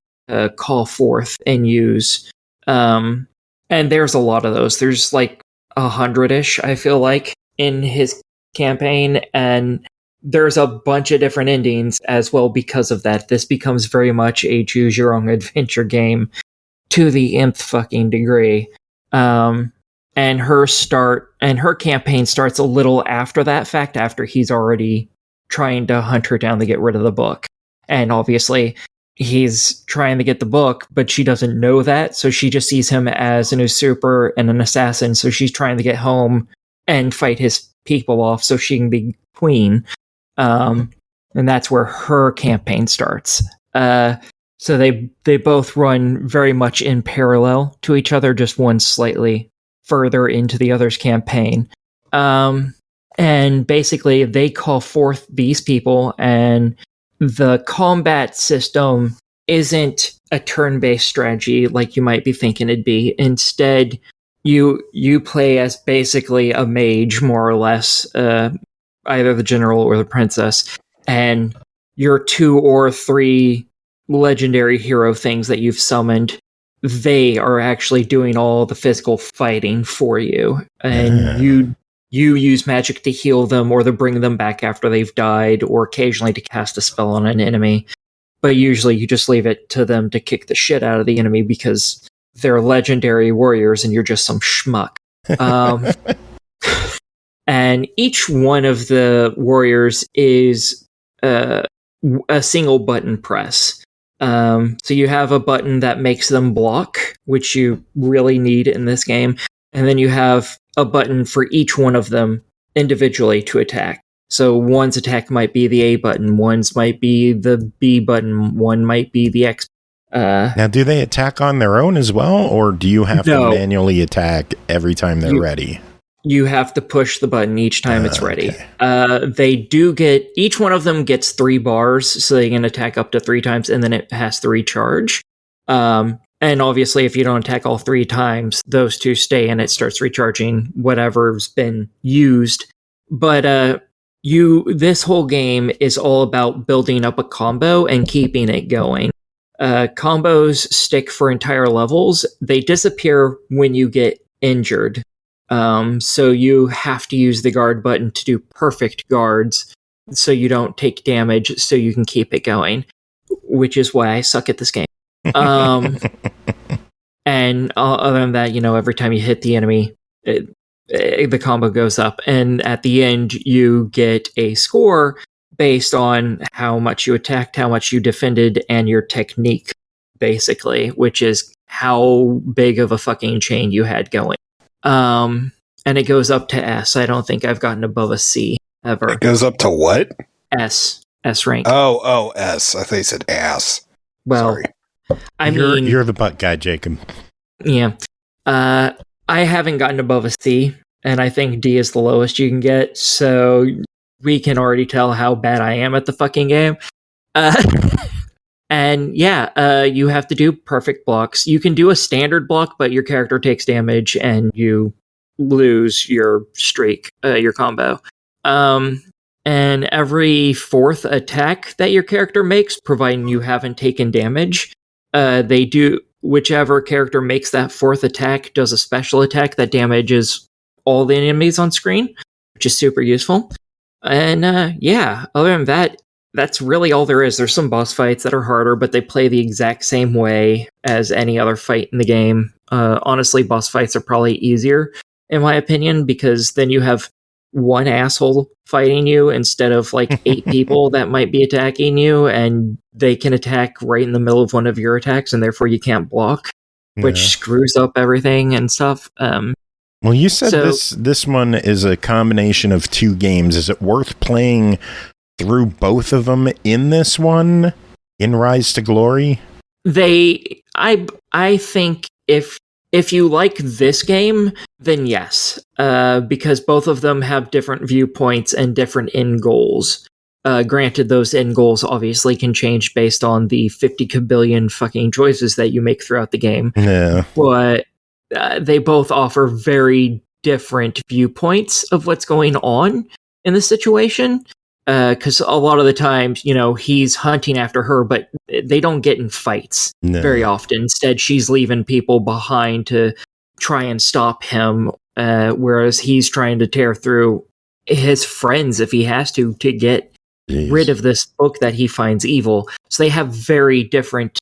call forth and use. And there's a lot of those. There's like 100-ish, I feel like, in his campaign, and there's a bunch of different endings as well because of that. This becomes very much a choose your own adventure game to the nth fucking degree. And her campaign starts a little after that fact, after he's already trying to hunt her down to get rid of the book. And obviously he's trying to get the book, but she doesn't know that, so she just sees him as an usurper and an assassin, so she's trying to get home and fight his people off so she can be queen. And that's where her campaign starts. So they both run very much in parallel to each other, just one slightly further into the other's campaign. And basically they call forth these people, and the combat system isn't a turn-based strategy like you might be thinking it'd be. Instead, you play as basically a mage, more or less, either the general or the princess, and your 2 or 3 legendary hero things that you've summoned they are actually doing all the physical fighting for you, and you use magic to heal them or to bring them back after they've died, or occasionally to cast a spell on an enemy. But usually you just leave it to them to kick the shit out of the enemy because they're legendary warriors and you're just some schmuck. And each one of the warriors is a single button press. So you have a button that makes them block, which you really need in this game. And then you have a button for each one of them individually to attack. So one's attack might be the A button, one's might be the B button, one might be the X. Now, do they attack on their own as well, or do you have to manually attack every time they're ready? You have to push the button each time it's ready. They do each one of them gets 3 bars, so they can attack up to 3 times, and then it has to recharge. And obviously, if you don't attack all 3 times, those 2 stay, and it starts recharging whatever's been used. But this whole game is all about building up a combo and keeping it going. Combos stick for entire levels. They disappear when you get injured. So you have to use the guard button to do perfect guards so you don't take damage, so you can keep it going, which is why I suck at this game. And other than that, every time you hit the enemy, the combo goes up, and at the end you get a score based on how much you attacked, how much you defended, and your technique, basically, which is how big of a fucking chain you had going. And it goes up to S. I don't think I've gotten above a C ever. It goes up to what? S rank. Oh, S. I thought you said ass. Well, sorry. You're the butt guy, Jacob. Yeah. I haven't gotten above a C, and I think D is the lowest you can get, so we can already tell how bad I am at the fucking game. And yeah, you have to do perfect blocks. You can do a standard block, but your character takes damage and you lose your streak, your combo. And every 4th attack that your character makes, providing you haven't taken damage, whichever character makes that 4th attack does a special attack that damages all the enemies on screen, which is super useful. And yeah, other than that, that's really all there is. There's some boss fights that are harder, but they play the exact same way as any other fight in the game. Honestly, boss fights are probably easier, in my opinion, because then you have one asshole fighting you instead of like 8 people that might be attacking you, and they can attack right in the middle of one of your attacks, and therefore you can't block, which screws up everything and stuff. Well, you said this one is a combination of 2 games. Is it worth playing through both of them in this one, in Rise to Glory? I think if you like this game, then yes, because both of them have different viewpoints and different end goals. Granted, those end goals obviously can change based on the 50 kabillion fucking choices that you make throughout the game. Yeah. But they both offer very different viewpoints of what's going on in the situation. Because a lot of the times, he's hunting after her, but they don't get in fights very often. Instead, she's leaving people behind to try and stop him, whereas he's trying to tear through his friends if he has to get rid of this book that he finds evil. So they have very different...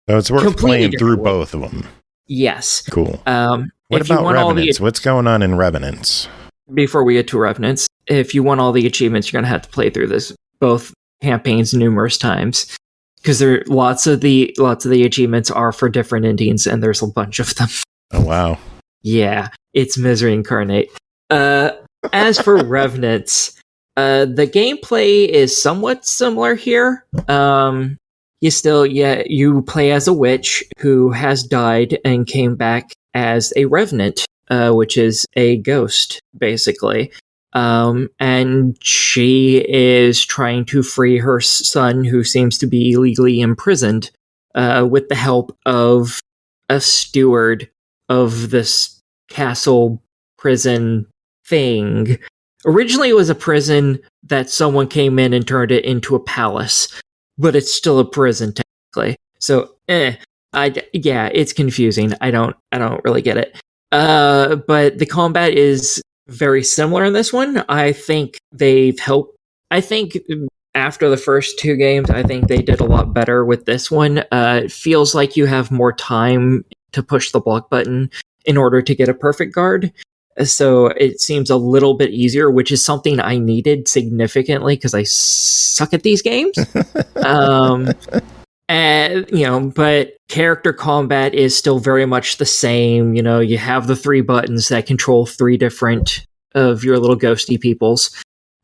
So it's worth playing through both of them. Yes. Cool. What about Revenants? What's going on in Revenants? Before we get to Revenants, if you want all the achievements, you're going to have to play through both campaigns numerous times, because there lots of the achievements are for different endings, and there's a bunch of them. Oh wow! Yeah, it's misery incarnate. As for Revenants, the gameplay is somewhat similar here. You play as a witch who has died and came back as a revenant, which is a ghost, basically. And she is trying to free her son, who seems to be illegally imprisoned, with the help of a steward of this castle prison thing. Originally, it was a prison that someone came in and turned it into a palace, but it's still a prison, technically. So, Yeah, it's confusing. I don't really get it. But the combat is very similar in this one. I think they've helped. I think after the first two games, I think they did a lot better with this one. It feels like you have more time to push the block button in order to get a perfect guard. So it seems a little bit easier, which is something I needed significantly because I suck at these games. And, but character combat is still very much the same. You have the 3 buttons that control 3 different of your little ghosty peoples.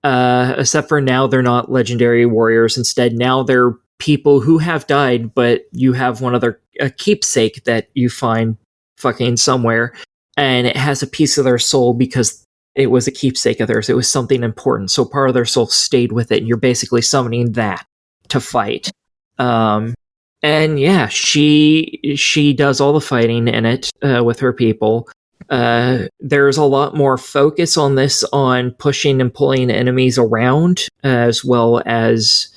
Except for now, they're not legendary warriors. Instead, now they're people who have died, but you have one of their a keepsake that you find fucking somewhere, and it has a piece of their soul because it was a keepsake of theirs. It was something important, so part of their soul stayed with it, and you're basically summoning that to fight. And yeah, she does all the fighting in it with her people. There's a lot more focus on this, on pushing and pulling enemies around, as well as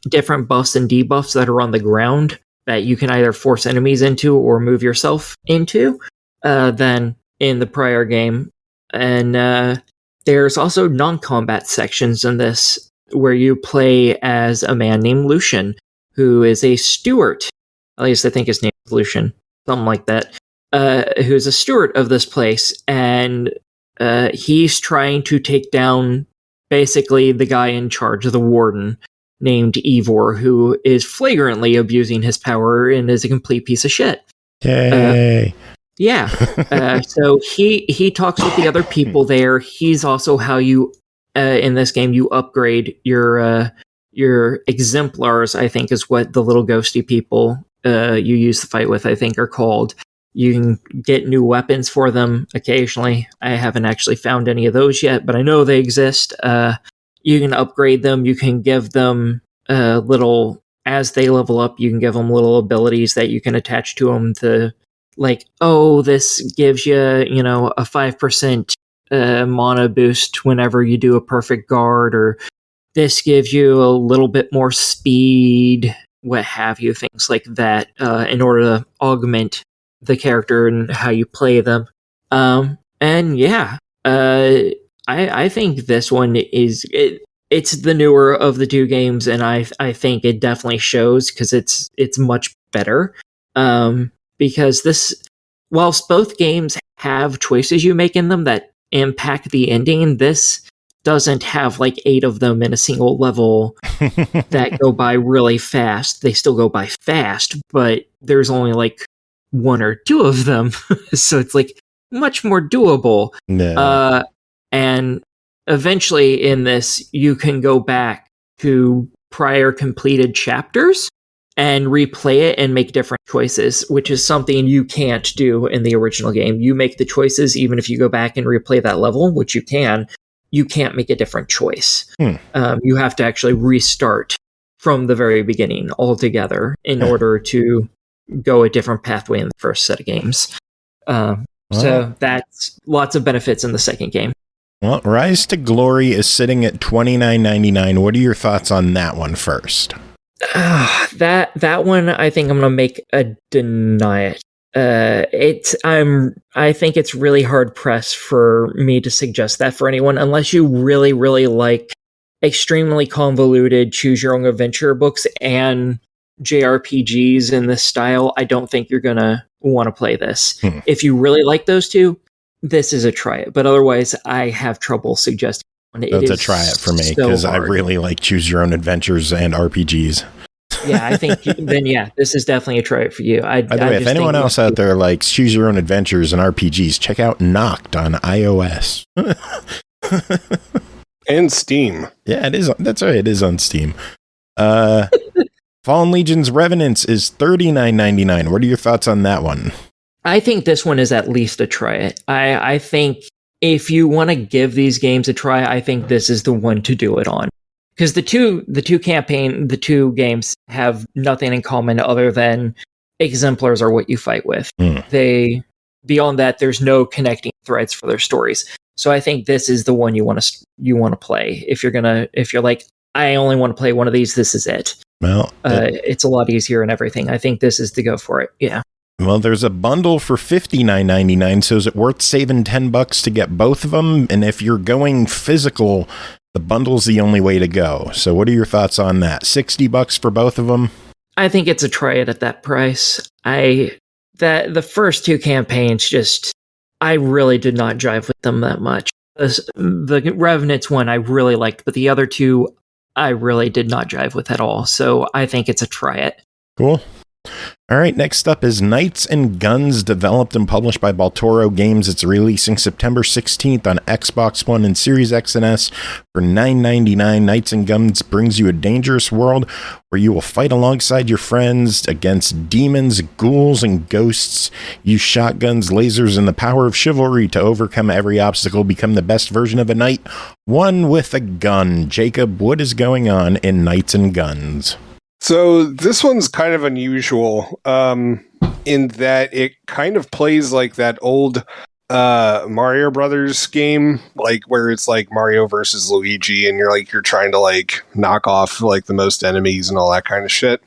different buffs and debuffs that are on the ground that you can either force enemies into or move yourself into than in the prior game. And there's also non-combat sections in this where you play as a man named Lucian, who is a steward. At least I think his name is Lucian, something like that. Who's a steward of this place, and he's trying to take down basically the guy in charge of the warden named Ivor, who is flagrantly abusing his power and is a complete piece of shit. Yay! Yeah. So he talks with the other people there. He's also how you in this game you upgrade your exemplars, I think is what the little ghosty people you use to fight with, I think, are called. You can get new weapons for them occasionally. I haven't actually found any of those yet, but I know they exist. You can upgrade them. You can give them little, as they level up, you can give them little abilities that you can attach to them to, like, oh, this gives you, a 5% mana boost whenever you do a perfect guard, or this gives you a little bit more speed, what have you, things like that, in order to augment the character and how you play them. And yeah, I think this one it's the newer of the two games, and I think it definitely shows because it's much better. Because this, whilst both games have choices you make in them that impact the ending, this doesn't have like 8 of them in a single level that go by really fast. They still go by fast, but there's only like 1 or 2 of them. So it's like much more doable. No. And eventually in this, you can go back to prior completed chapters and replay it and make different choices, which is something you can't do in the original game. You make the choices even if you go back and replay that level, which you can't make a different choice. You have to actually restart from the very beginning altogether in order to go a different pathway in the first set of games. So that's lots of benefits in the second game. Well, Rise to Glory is sitting at $29.99. What are your thoughts on that one first? That one, I think I'm gonna make a deny it. I think it's really hard pressed for me to suggest that for anyone unless you really, really like extremely convoluted choose your own adventure books and JRPGs in this style. I don't think you're gonna want to play this. If you really like those two, this is a try it. But otherwise, I have trouble suggesting one. That's a try it for me because I really like choose your own adventures and RPGs. Yeah, I think then this is definitely a try it for you. By the way, if anyone else out there likes choose your own adventures and RPGs, check out Knocked on iOS. And Steam. Yeah, it is. That's right. It is on Steam. Fallen Legion's Revenants is $39.99. What are your thoughts on that one? I think this one is at least a try it. I think if you want to give these games a try, I think this is the one to do it on. Because the two games have nothing in common other than exemplars are what you fight with. Beyond that, there's no connecting threads for their stories. So I think this is the one you want to play if you're like, I only want to play one of these. This is it. Well, it's a lot easier and everything. I think this is the go for it. Yeah. Well, there's a bundle for $59.99, so is it worth saving $10 to get both of them? And if you're going physical, the bundle's the only way to go. So what are your thoughts on that? $60 for both of them? I think it's a try it at that price. The first two campaigns I really did not jive with them that much. The Revenants one I really liked, but the other two I really did not jive with at all. So I think it's a try it. Cool. All right, next up is Knights and Guns, developed and published by Baltoro Games. It's releasing September 16th on Xbox One and Series X and S for $9.99. Knights and Guns brings you a dangerous world where you will fight alongside your friends against demons, ghouls, and ghosts. Use shotguns, lasers, and the power of chivalry to overcome every obstacle. Become the best version of a knight, one with a gun. Jacob, what is going on in Knights and Guns? So this one's kind of unusual in that it kind of plays like that old Mario Brothers game, like where it's like Mario versus Luigi, and you're trying to like knock off like the most enemies and all that kind of shit.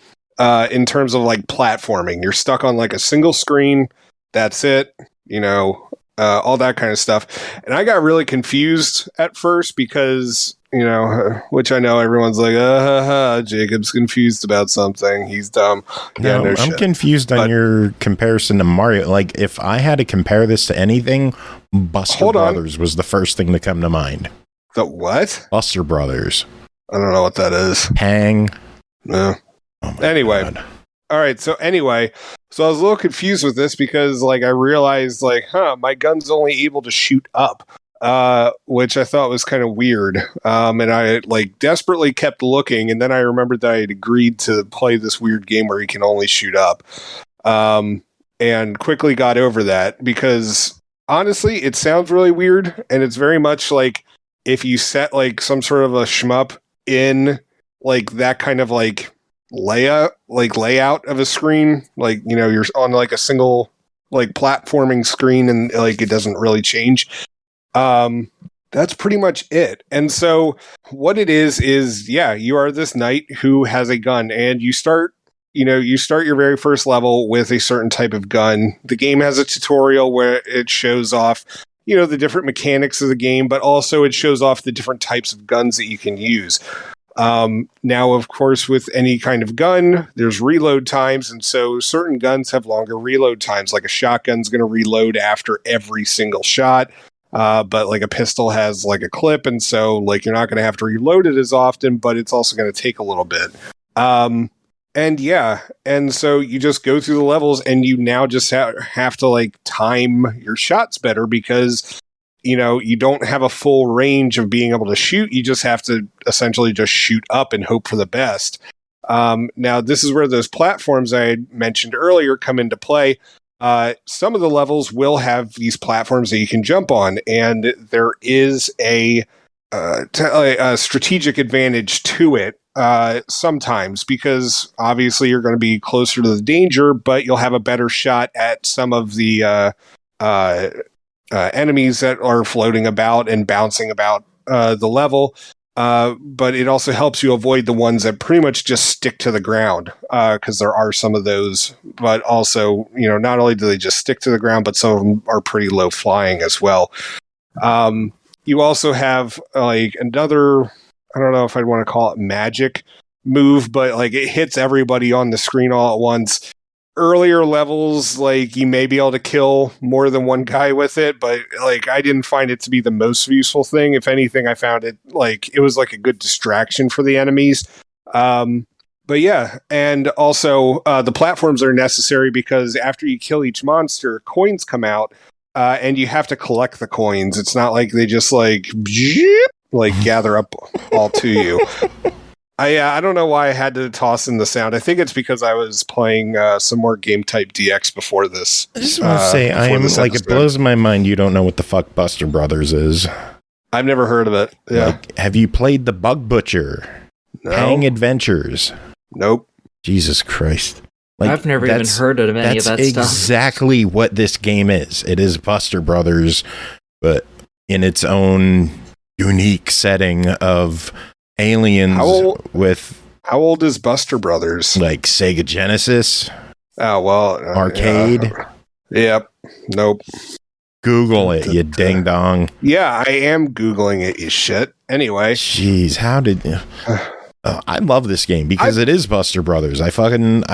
In terms of like platforming, you're stuck on like a single screen. That's it. All that kind of stuff. And I got really confused at first because, which I know everyone's like, Jacob's confused about something. He's dumb. No, I'm shit. confused on your comparison to Mario. Like, if I had to compare this to anything, Buster Brothers was the first thing to come to mind. The what? Buster Brothers. I don't know what that is. Hang. No. Oh my Anyway. God. All right. So I was a little confused with this because like I realized like, my gun's only able to shoot up, which I thought was kind of weird. And I like desperately kept looking, and then I remembered that I had agreed to play this weird game where you can only shoot up. And quickly got over that because honestly, it sounds really weird, and it's very much like if you set like some sort of a shmup in like that kind of like layout of a screen, like you're on like a single like platforming screen and like it doesn't really change. That's pretty much it. And so what it is you are this knight who has a gun, and you start your very first level with a certain type of gun. The game has a tutorial where it shows off the different mechanics of the game, but also it shows off the different types of guns that you can use. Now, of course, with any kind of gun, there's reload times, and so certain guns have longer reload times. Like a shotgun's going to reload after every single shot, but like a pistol has like a clip, and so like you're not going to have to reload it as often, but it's also going to take a little bit. And so you just go through the levels, and you now just have to like time your shots better because you don't have a full range of being able to shoot. You just have to essentially just shoot up and hope for the best. Now, this is where those platforms I had mentioned earlier come into play. Some of the levels will have these platforms that you can jump on, and there is a strategic advantage to it sometimes because obviously you're going to be closer to the danger, but you'll have a better shot at some of the enemies that are floating about and bouncing about the level, but it also helps you avoid the ones that pretty much just stick to the ground, because there are some of those, but also not only do they just stick to the ground, but some of them are pretty low flying as well. You also have like another, I don't know if I'd want to call it magic move, but like it hits everybody on the screen all at once. Earlier levels, like you may be able to kill more than one guy with it, but like I didn't find it to be the most useful thing. If anything, I found it like it was like a good distraction for the enemies. But yeah, and also the platforms are necessary because after you kill each monster, coins come out, and you have to collect the coins. It's not like they just like gather up all to you. I don't know why I had to toss in the sound. I think it's because I was playing some more Game Type DX before this. I just want to say, I am like, it blows my mind you don't know what the fuck Buster Brothers is. I've never heard of it. Yeah. Like, have you played The Bug Butcher? No. Hang Adventures? Nope. Jesus Christ. Like, I've never even heard of any of that stuff. stuff. That's exactly what this game is. It is Buster Brothers, but in its own unique setting of Aliens with how old is Buster Brothers? like Sega Genesis. Oh well, arcade. Yep. Nope. Google it, you ding dong. Yeah, I am Googling it, you shit. Anyway. Jeez, how did... I love this game because it is Buster Brothers. I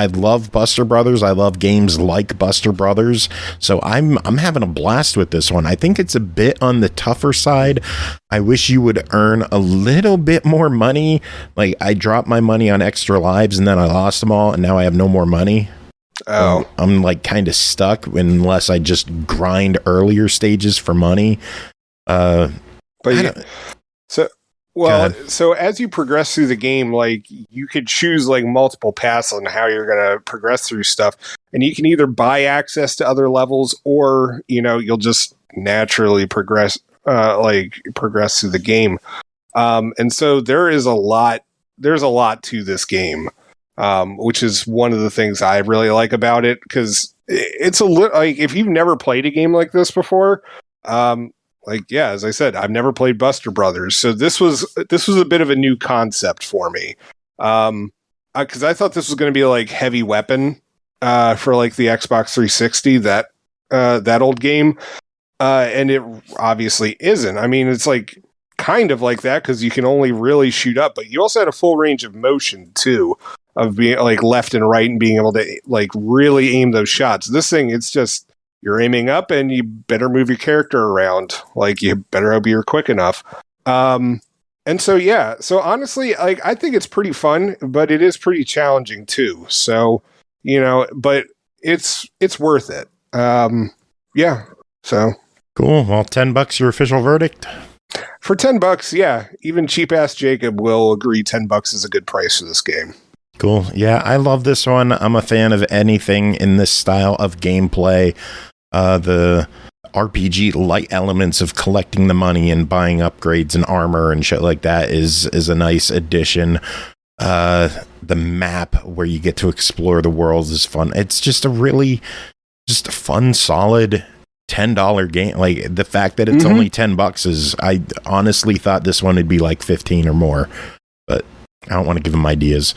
love Buster Brothers. I love games like Buster Brothers. So I'm having a blast with this one. I think it's a bit on the tougher side. I wish you would earn a little bit more money. Like, I dropped my money on extra lives and then I lost them all and now I have no more money. Oh, I'm like kind of stuck unless I just grind earlier stages for money. So as you progress through the game, like you could choose like multiple paths on how you're going to progress through stuff, and you can either buy access to other levels, or you'll just naturally progress through the game. And so there's a lot to this game. Which is one of the things I really like about it, because it's a little like, if you've never played a game like this before, as I said, I've never played Buster Brothers, so this was a bit of a new concept for me, because I thought this was going to be like Heavy Weapon for like the Xbox 360, that old game, and it obviously isn't. I mean, it's like kind of like that because you can only really shoot up, but you also had a full range of motion too, of being like left and right and being able to like really aim those shots. This thing, it's just you're aiming up and you better move your character around. Like, you better hope you're quick enough. And so honestly, like, I think it's pretty fun, but it is pretty challenging too. So, but it's worth it. So cool. Well, $10 your official verdict. For $10, yeah, even cheap ass Jacob will agree $10 is a good price for this game. Cool. Yeah, I love this one. I'm a fan of anything in this style of gameplay. The RPG light elements of collecting the money and buying upgrades and armor and shit like that is a nice addition. The map where you get to explore the world is fun. It's just a fun, solid $10 game. Like, the fact that it's only $10 is, I honestly thought this one would be like 15 or more, but I don't want to give them ideas.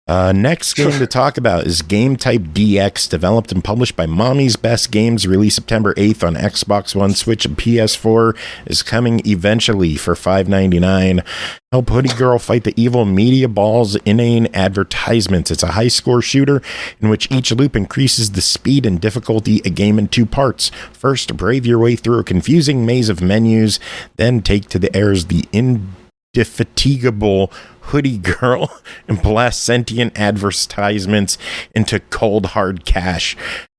Next game to talk about is Game Type DX, developed and published by Mommy's Best Games, released September 8th on Xbox One, Switch, and PS4, is coming eventually for $5.99. Help Hoodie Girl fight the evil media ball's inane advertisements. It's a high-score shooter in which each loop increases the speed and difficulty a game in two parts. First, brave your way through a confusing maze of menus, then take to the airs the indefatigable Hoodie Girl and blast sentient advertisements into cold hard cash.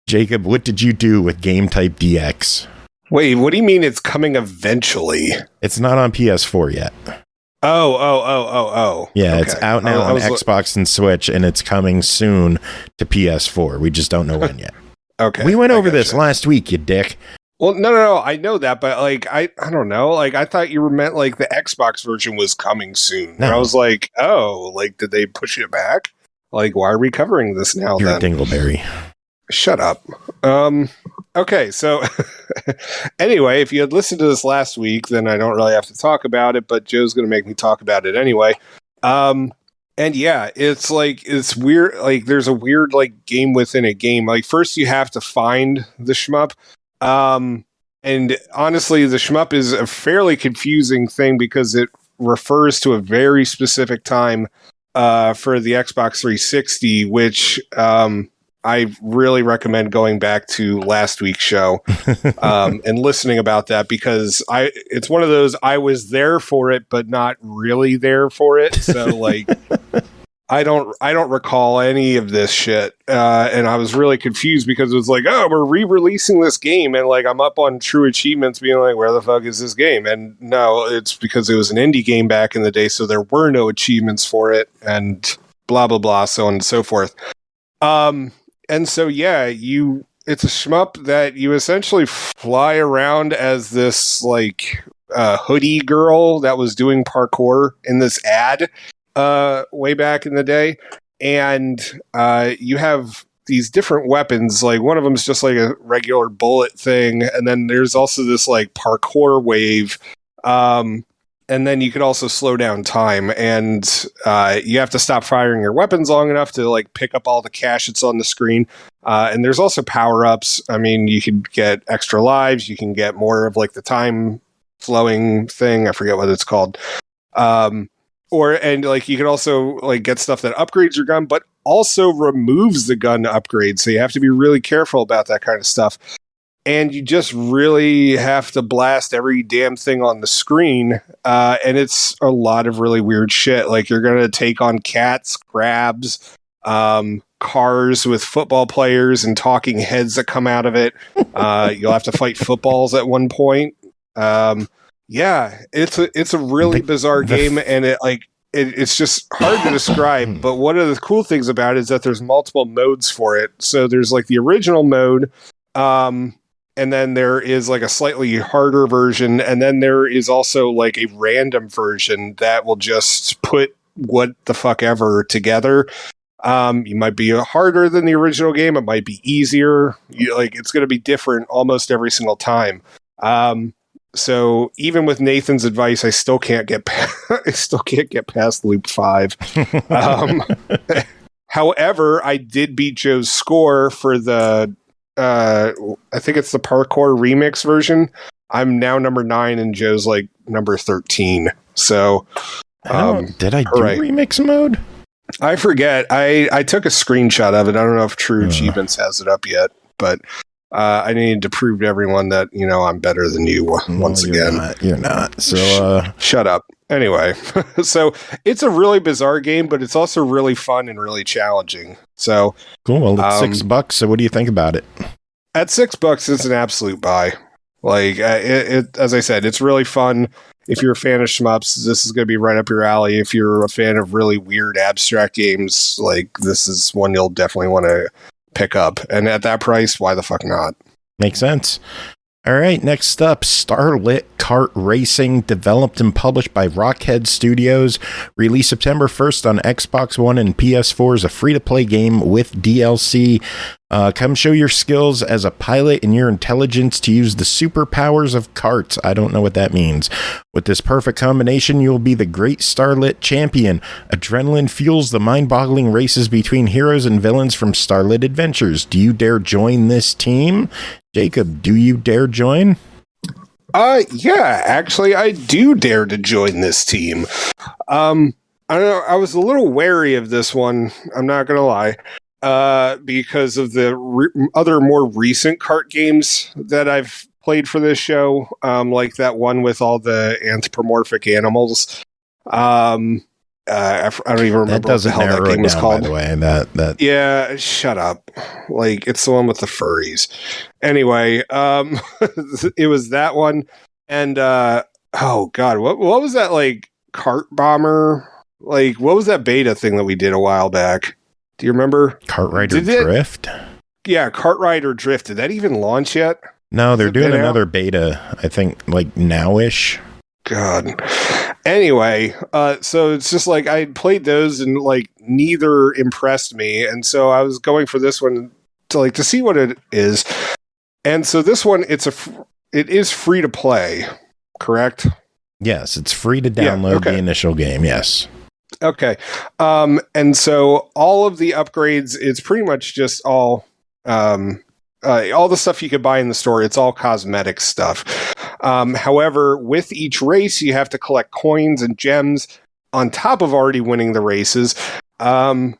Jacob, what did you do with Game Type DX? Wait, what do you mean it's coming eventually? It's not on PS4 yet. Oh. Yeah, Okay. It's out now on Xbox and Switch, and it's coming soon to PS4. We just don't know when yet. Okay. We went over this last week, you dick. Well, no. I know that, but like, I don't know. Like, I thought you were meant like the Xbox version was coming soon. No. And I was like, oh, like, did they push it back? Like, why are we covering this now? You're then? a dingleberry. Shut up. Okay, so anyway, if you had listened to this last week, then I don't really have to talk about it, but Joe's going to make me talk about it anyway. And yeah, it's like, it's weird. Like, there's a weird, like, game within a game. Like, first you have to find the shmup. And honestly, the shmup is a fairly confusing thing because it refers to a very specific time for the Xbox 360, which I really recommend going back to last week's show and listening about that, because it's one of those, I was there for it, but not really there for it. So like, I don't recall any of this shit. And I was really confused because it was like, oh, we're re-releasing this game. And like, I'm up on True Achievements being like, where the fuck is this game? And no, it's because it was an indie game back in the day. So there were no achievements for it and blah, blah, blah, so on and so forth. And so, yeah, it's a shmup that you essentially fly around as this like hoodie girl that was doing parkour in this ad way back in the day. And you have these different weapons. Like, one of them is just like a regular bullet thing. And then there's also this like parkour wave. And then you could also slow down time, and you have to stop firing your weapons long enough to like pick up all the cash that's on the screen. And there's also power-ups. I mean, you could get extra lives. You can get more of like the time flowing thing. I forget what it's called. And you can also like get stuff that upgrades your gun, but also removes the gun upgrade. So you have to be really careful about that kind of stuff. And you just really have to blast every damn thing on the screen. And it's a lot of really weird shit. Like you're going to take on cats, crabs, cars with football players and talking heads that come out of it. You'll have to fight footballs at one point. It's a really bizarre game, and it's just hard to describe. But one of the cool things about it is that there's multiple modes for it. So there's like the original mode, and then there is like a slightly harder version, and then there is also like a random version that will just put what the fuck ever together. You might be harder than the original game. It might be easier. It's going to be different almost every single time. So even with Nathan's advice, I still can't get past loop 5. However, I did beat Joe's score for the I think it's the parkour remix version. I'm now number 9 and Joe's like number 13. So did I do remix mode? I forget. I took a screenshot of it. I don't know if True Achievements has it up yet, but I needed to prove to everyone that, I'm better than you once again. You're not. So shut up. Anyway, so it's a really bizarre game, but it's also really fun and really challenging. So cool. Well, it's $6. So what do you think about it? At $6, it's an absolute buy. Like as I said, it's really fun. If you're a fan of shmups, this is going to be right up your alley. If you're a fan of really weird abstract games, like this is one you'll definitely want to pick up. And at that price, why the fuck not? Makes sense. All right, next up, Starlit Kart Racing, developed and published by Rockhead Studios, released September 1st on Xbox One and PS4 as a free-to-play game with DLC. Come show your skills as a pilot and your intelligence to use the superpowers of karts. I don't know what that means. With this perfect combination, you'll be the great Starlit champion. Adrenaline fuels the mind-boggling races between heroes and villains from Starlit Adventures. Do you dare join this team? Jacob, do you dare join? Yeah, actually, I do dare to join this team. I don't know, I was a little wary of this one, I'm not going to lie, because of the other more recent kart games that I've played for this show, like that one with all the anthropomorphic animals. I don't even remember what the hell that game was called. By the way, that yeah, shut up. Like it's the one with the furries. Anyway, it was that one, and oh god, what was that like Kart Bomber? Like what was that beta thing that we did a while back? Do you remember? Kart Rider Drift. Yeah, Kart Rider Drift. Did that even launch yet? No, they're doing another beta. I think like nowish. God. Anyway, so it's just like I played those and like neither impressed me, and so I was going for this one to see what it is. And so this one, it is free to play, correct? Yes, it's free to download the initial game. Yes. Okay. And so all of the upgrades, it's pretty much just all the stuff you could buy in the store. It's all cosmetic stuff. However, with each race, you have to collect coins and gems on top of already winning the races. And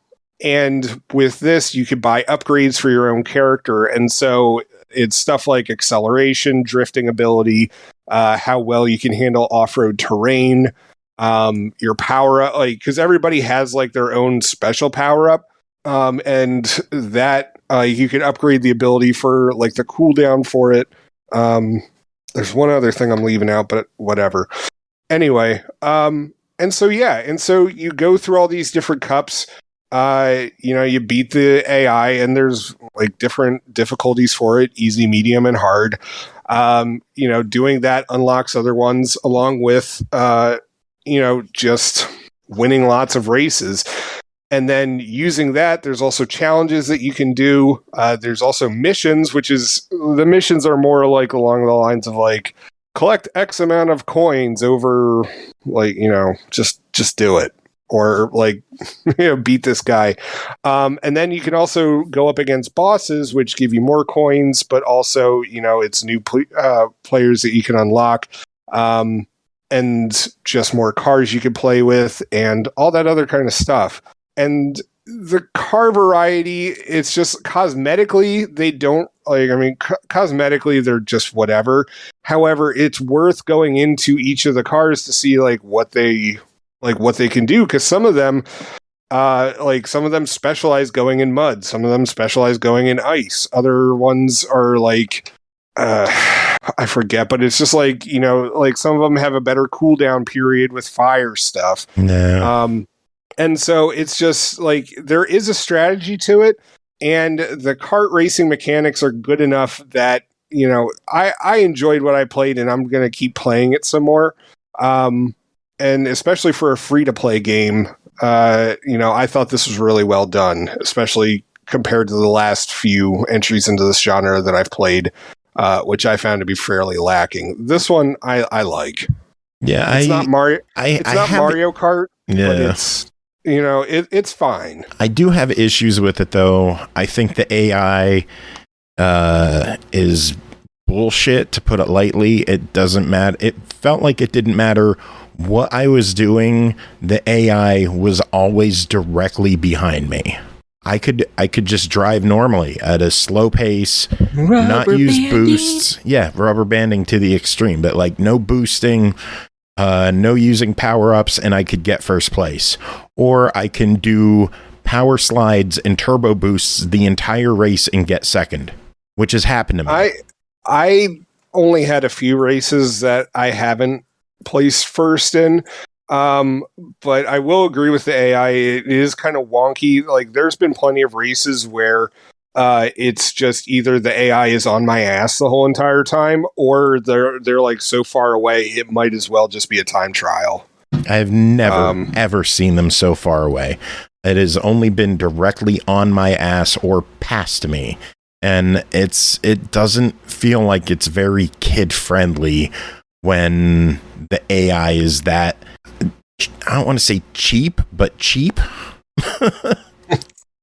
with this, you could buy upgrades for your own character. And so it's stuff like acceleration, drifting ability, how well you can handle off-road terrain, your power up, like, because everybody has like their own special power up. And that you can upgrade the ability for like the cooldown for it. There's one other thing I'm leaving out, but whatever. Anyway, and so you go through all these different cups. You beat the AI, and there's like different difficulties for it: easy, medium, and hard. Doing that unlocks other ones, along with just winning lots of races. And then using that, there's also challenges that you can do. There's also missions, which is the missions are more like along the lines of like collect X amount of coins over, like, just do it. Or, like, beat this guy. And then you can also go up against bosses, which give you more coins, but also, it's new players that you can unlock. And just more cars you can play with, and all that other kind of stuff. And the car variety, it's just cosmetically, they don't cosmetically, they're just whatever. However, it's worth going into each of the cars to see what they can do, because some of them specialize going in mud, some of them specialize going in ice, other ones are I forget, but it's just some of them have a better cooldown period with fire stuff. No. And so it's just there is a strategy to it, and the kart racing mechanics are good enough that I enjoyed what I played, and I'm going to keep playing it some more. And especially for a free-to-play game, I thought this was really well done, especially compared to the last few entries into this genre that I've played, which I found to be fairly lacking. This one I like. Yeah, it's not Mario. It's not Mario Kart, but it's it's fine. I do have issues with it, though. I think the AI is bullshit, to put it lightly. It doesn't matter. It felt like it didn't matter what I was doing. The AI was always directly behind me. I could just drive normally at a slow pace, not use boosts. Yeah, rubber banding to the extreme, but no boosting, no using power-ups, and I could get first place. Or I can do power slides and turbo boosts the entire race and get second, which has happened to me. I only had a few races that I haven't placed first in. But I will agree with the AI. It is kind of wonky. There's been plenty of races where it's just either the AI is on my ass the whole entire time, or they're so far away it might as well just be a time trial. I've never ever seen them so far away. It has only been directly on my ass or past me, and it doesn't feel like it's very kid friendly when the AI is that. I don't want to say cheap, but cheap.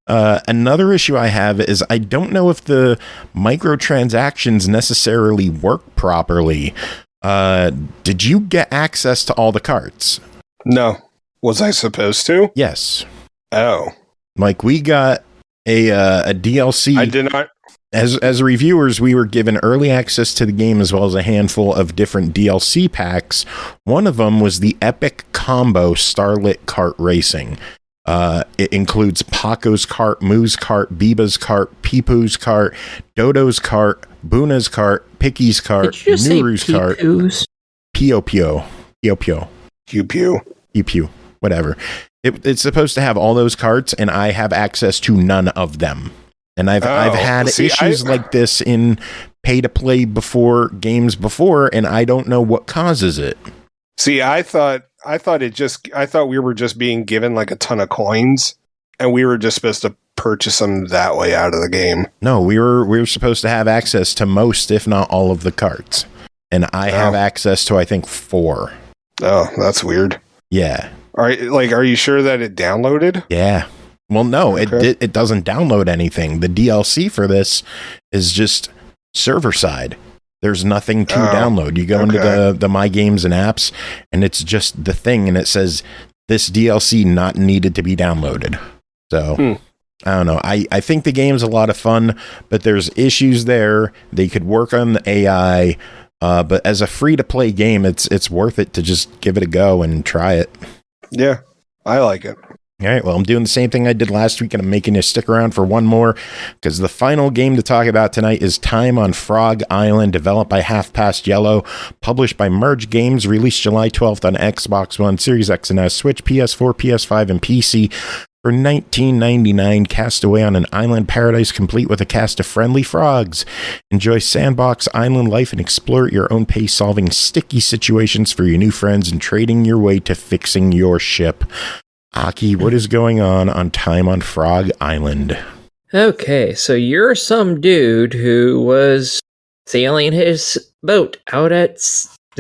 Another issue I have is I don't know if the microtransactions necessarily work properly. Did you get access to all the carts? No. Was I supposed to? Yes. Oh. We got a DLC. I did not. As reviewers, we were given early access to the game as well as a handful of different DLC packs. One of them was the epic combo Starlit Kart Racing. It includes Paco's Kart, Moo's Kart, Biba's Kart, Peepoo's Kart, Dodo's Kart, Buna's Kart, Picky's Kart, Nuru's Kart, Pio Pio, Pio Pio, Pew Pew, Pew Pew, whatever. It's supposed to have all those carts, and I have access to none of them. And I've had issues like this in pay-to-play games before, and I don't know what causes it. See, I thought we were just being given a ton of coins, and we were just supposed to purchase them that way out of the game. No, we were supposed to have access to most, if not all, of the carts, and I have access to, I think, 4. Oh, that's weird. Yeah. Are you sure that it downloaded? Yeah. Well, no, okay. It doesn't download anything. The DLC for this is just server side. There's nothing to download. You go into the My Games and Apps, and it's just the thing, and it says this DLC not needed to be downloaded. So, I don't know. I think the game's a lot of fun, but there's issues there. They could work on the AI, but as a free-to-play game, it's worth it to just give it a go and try it. Yeah, I like it. All right, well, I'm doing the same thing I did last week, and I'm making you stick around for one more, because the final game to talk about tonight is Time on Frog Island, developed by Half Past Yellow, published by Merge Games, released July 12th on Xbox One, Series X and S, Switch, PS4, PS5, and PC for $19.99. Cast away on an island paradise complete with a cast of friendly frogs. Enjoy sandbox island life and explore at your own pace, solving sticky situations for your new friends and trading your way to fixing your ship. Aki, what is going on Time on Frog Island? Okay, so you're some dude who was sailing his boat out at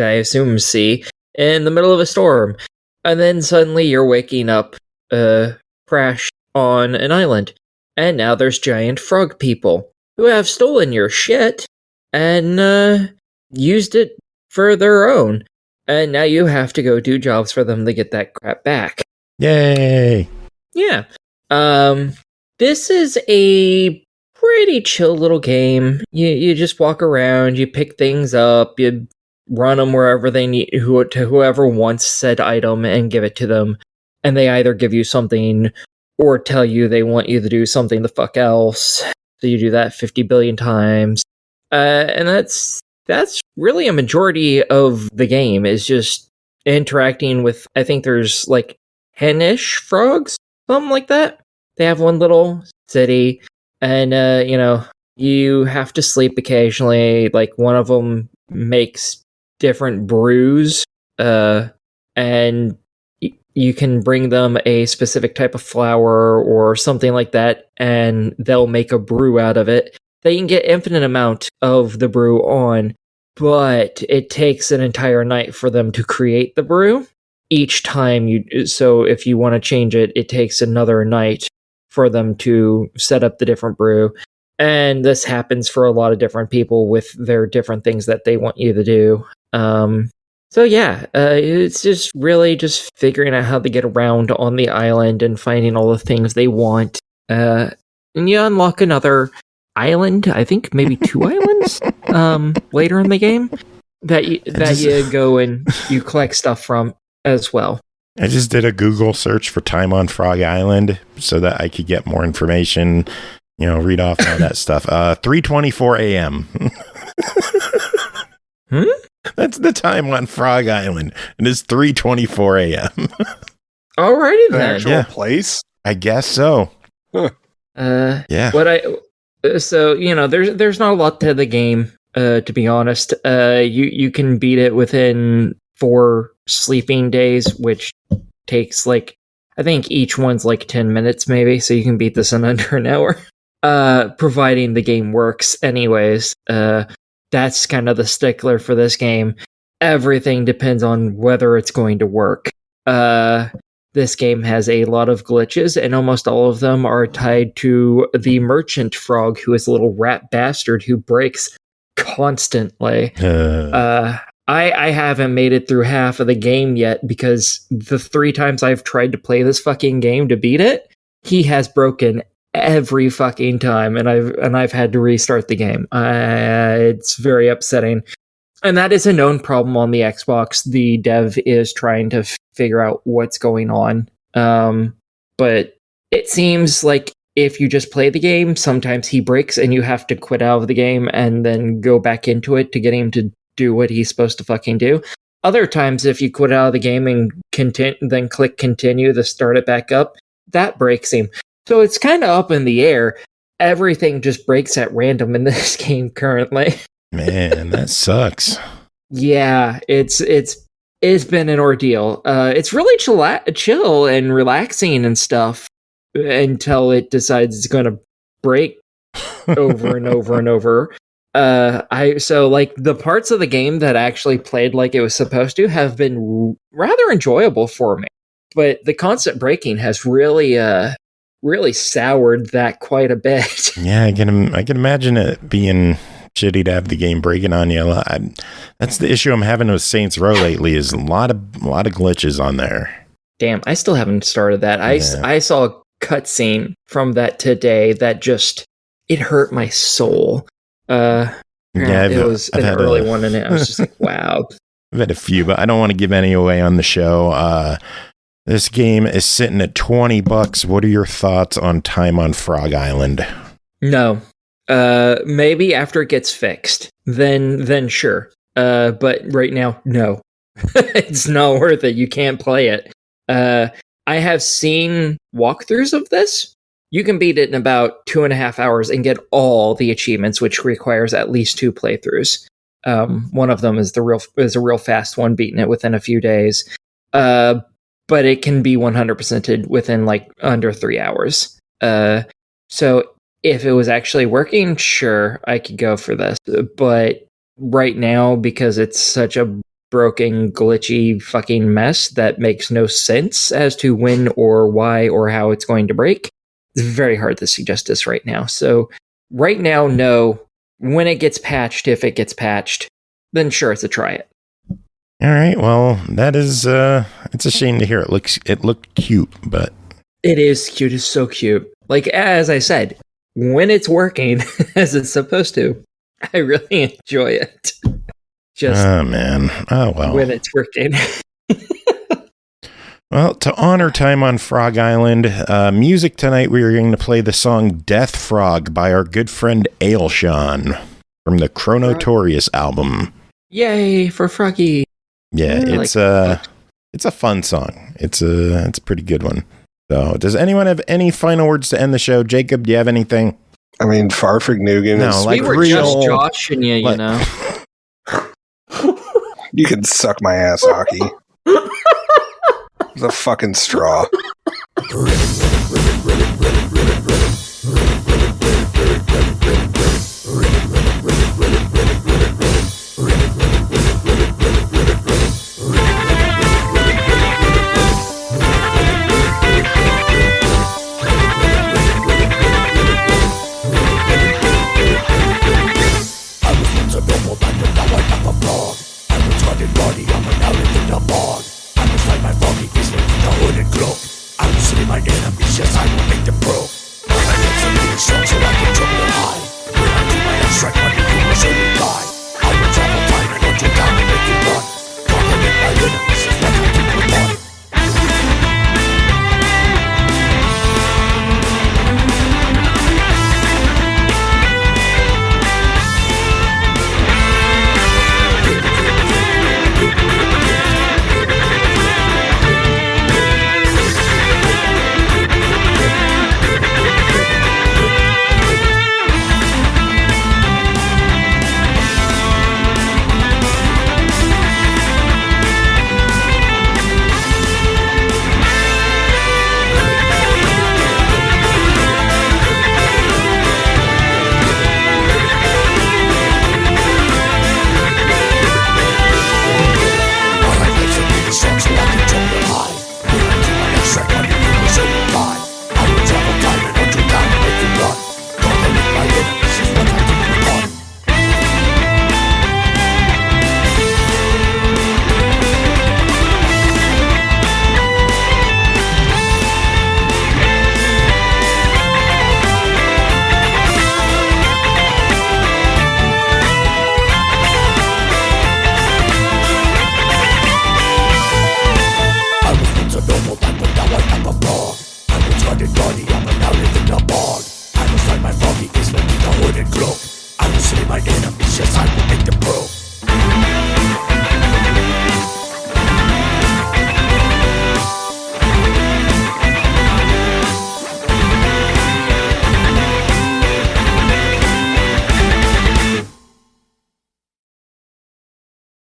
I assume sea, in the middle of a storm. And then suddenly you're waking up, crashed on an island. And now there's giant frog people who have stolen your shit and used it for their own. And now you have to go do jobs for them to get that crap back. Yay! Yeah. This is a pretty chill little game. You just walk around, you pick things up, you run them wherever they need, to whoever wants said item, and give it to them. And they either give you something or tell you they want you to do something the fuck else. So you do that 50 billion times. And that's really a majority of the game, is just interacting with, I think there's like hen-ish frogs, something like that. They have one little city, and you have to sleep occasionally. Like, one of them makes different brews, and you can bring them a specific type of flour or something like that, and they'll make a brew out of it. They can get infinite amount of the brew on, but it takes an entire night for them to create the brew. Each time so if you want to change it, it takes another night for them to set up the different brew. And this happens for a lot of different people with their different things that they want you to do. So yeah, it's just really just figuring out how to get around on the island and finding all the things they want. And you unlock another island, I think maybe 2 islands later in the game that you go and you collect stuff from as well. I just did a Google search for time on Frog Island so that I could get more information, read off all that stuff. 3:24 a.m. That's the time on Frog Island. It is 3:24 a.m. Alrighty then. An actual place? I guess so. Huh. Yeah. So there's not a lot to the game, to be honest. You can beat it within 4 sleeping days, which takes I think each one's 10 minutes maybe, so you can beat this in under an hour. Providing the game works anyways. That's kind of the stickler for this game. Everything depends on whether it's going to work. This game has a lot of glitches, and almost all of them are tied to the merchant frog, who is a little rat bastard who breaks constantly. I haven't made it through half of the game yet, because the 3 times I've tried to play this fucking game to beat it, he has broken every fucking time, and I've had to restart the game. It's very upsetting. And that is a known problem on the Xbox. The dev is trying to figure out what's going on. But it seems like if you just play the game, sometimes he breaks and you have to quit out of the game and then go back into it to get him to do what he's supposed to fucking do. Other times, if you quit out of the game and then click continue to start it back up, that breaks him. So it's kind of up in the air. Everything just breaks at random in this game currently. Man, that sucks. Yeah, it's been an ordeal. It's really chill and relaxing and stuff until it decides it's going to break over and over and over. The parts of the game that actually played like it was supposed to have been rather enjoyable for me, but the constant breaking has really soured that quite a bit. Yeah, I can imagine it being shitty to have the game breaking on you. That's the issue I'm having with Saints Row lately, is a lot of glitches on there. Damn, I still haven't started that. I saw a cutscene from that today that just, it hurt my soul. It was an early one, and I was just like, wow. I've had a few, but I don't want to give any away on the show. This game is sitting at $20. What are your thoughts on time on Frog Island? No. Maybe after it gets fixed, then sure. But right now, no. It's not worth it. You can't play it. I have seen walkthroughs of this. You can beat it in about 2.5 hours and get all the achievements, which requires at least 2 playthroughs. One of them is a real fast one, beating it within a few days. But it can be 100%ed within under 3 hours. So if it was actually working, sure, I could go for this. But right now, because it's such a broken, glitchy fucking mess that makes no sense as to when or why or how it's going to break. It's very hard to suggest this right now. So right now, no. When it gets patched, if it gets patched, then sure, it's a try it. All right. Well, that is it's a shame to hear. It looked cute, but it is cute. It's so cute. Like, as I said, when it's working as it's supposed to, I really enjoy it. Just man. Oh well. When it's working. Well, to honor time on Frog Island, music tonight, we are going to play the song Dethfrog by our good friend Ailsean from the Chrono album. Yay for Froggy. Yeah, it's a fun song. It's a pretty good one. So, does anyone have any final words to end the show? Jacob, do you have anything? I mean, Farfignugan is... we were just joshing you, you know. You can suck my ass, Aki. It's a fucking straw. Body, I'm an alley in the bog.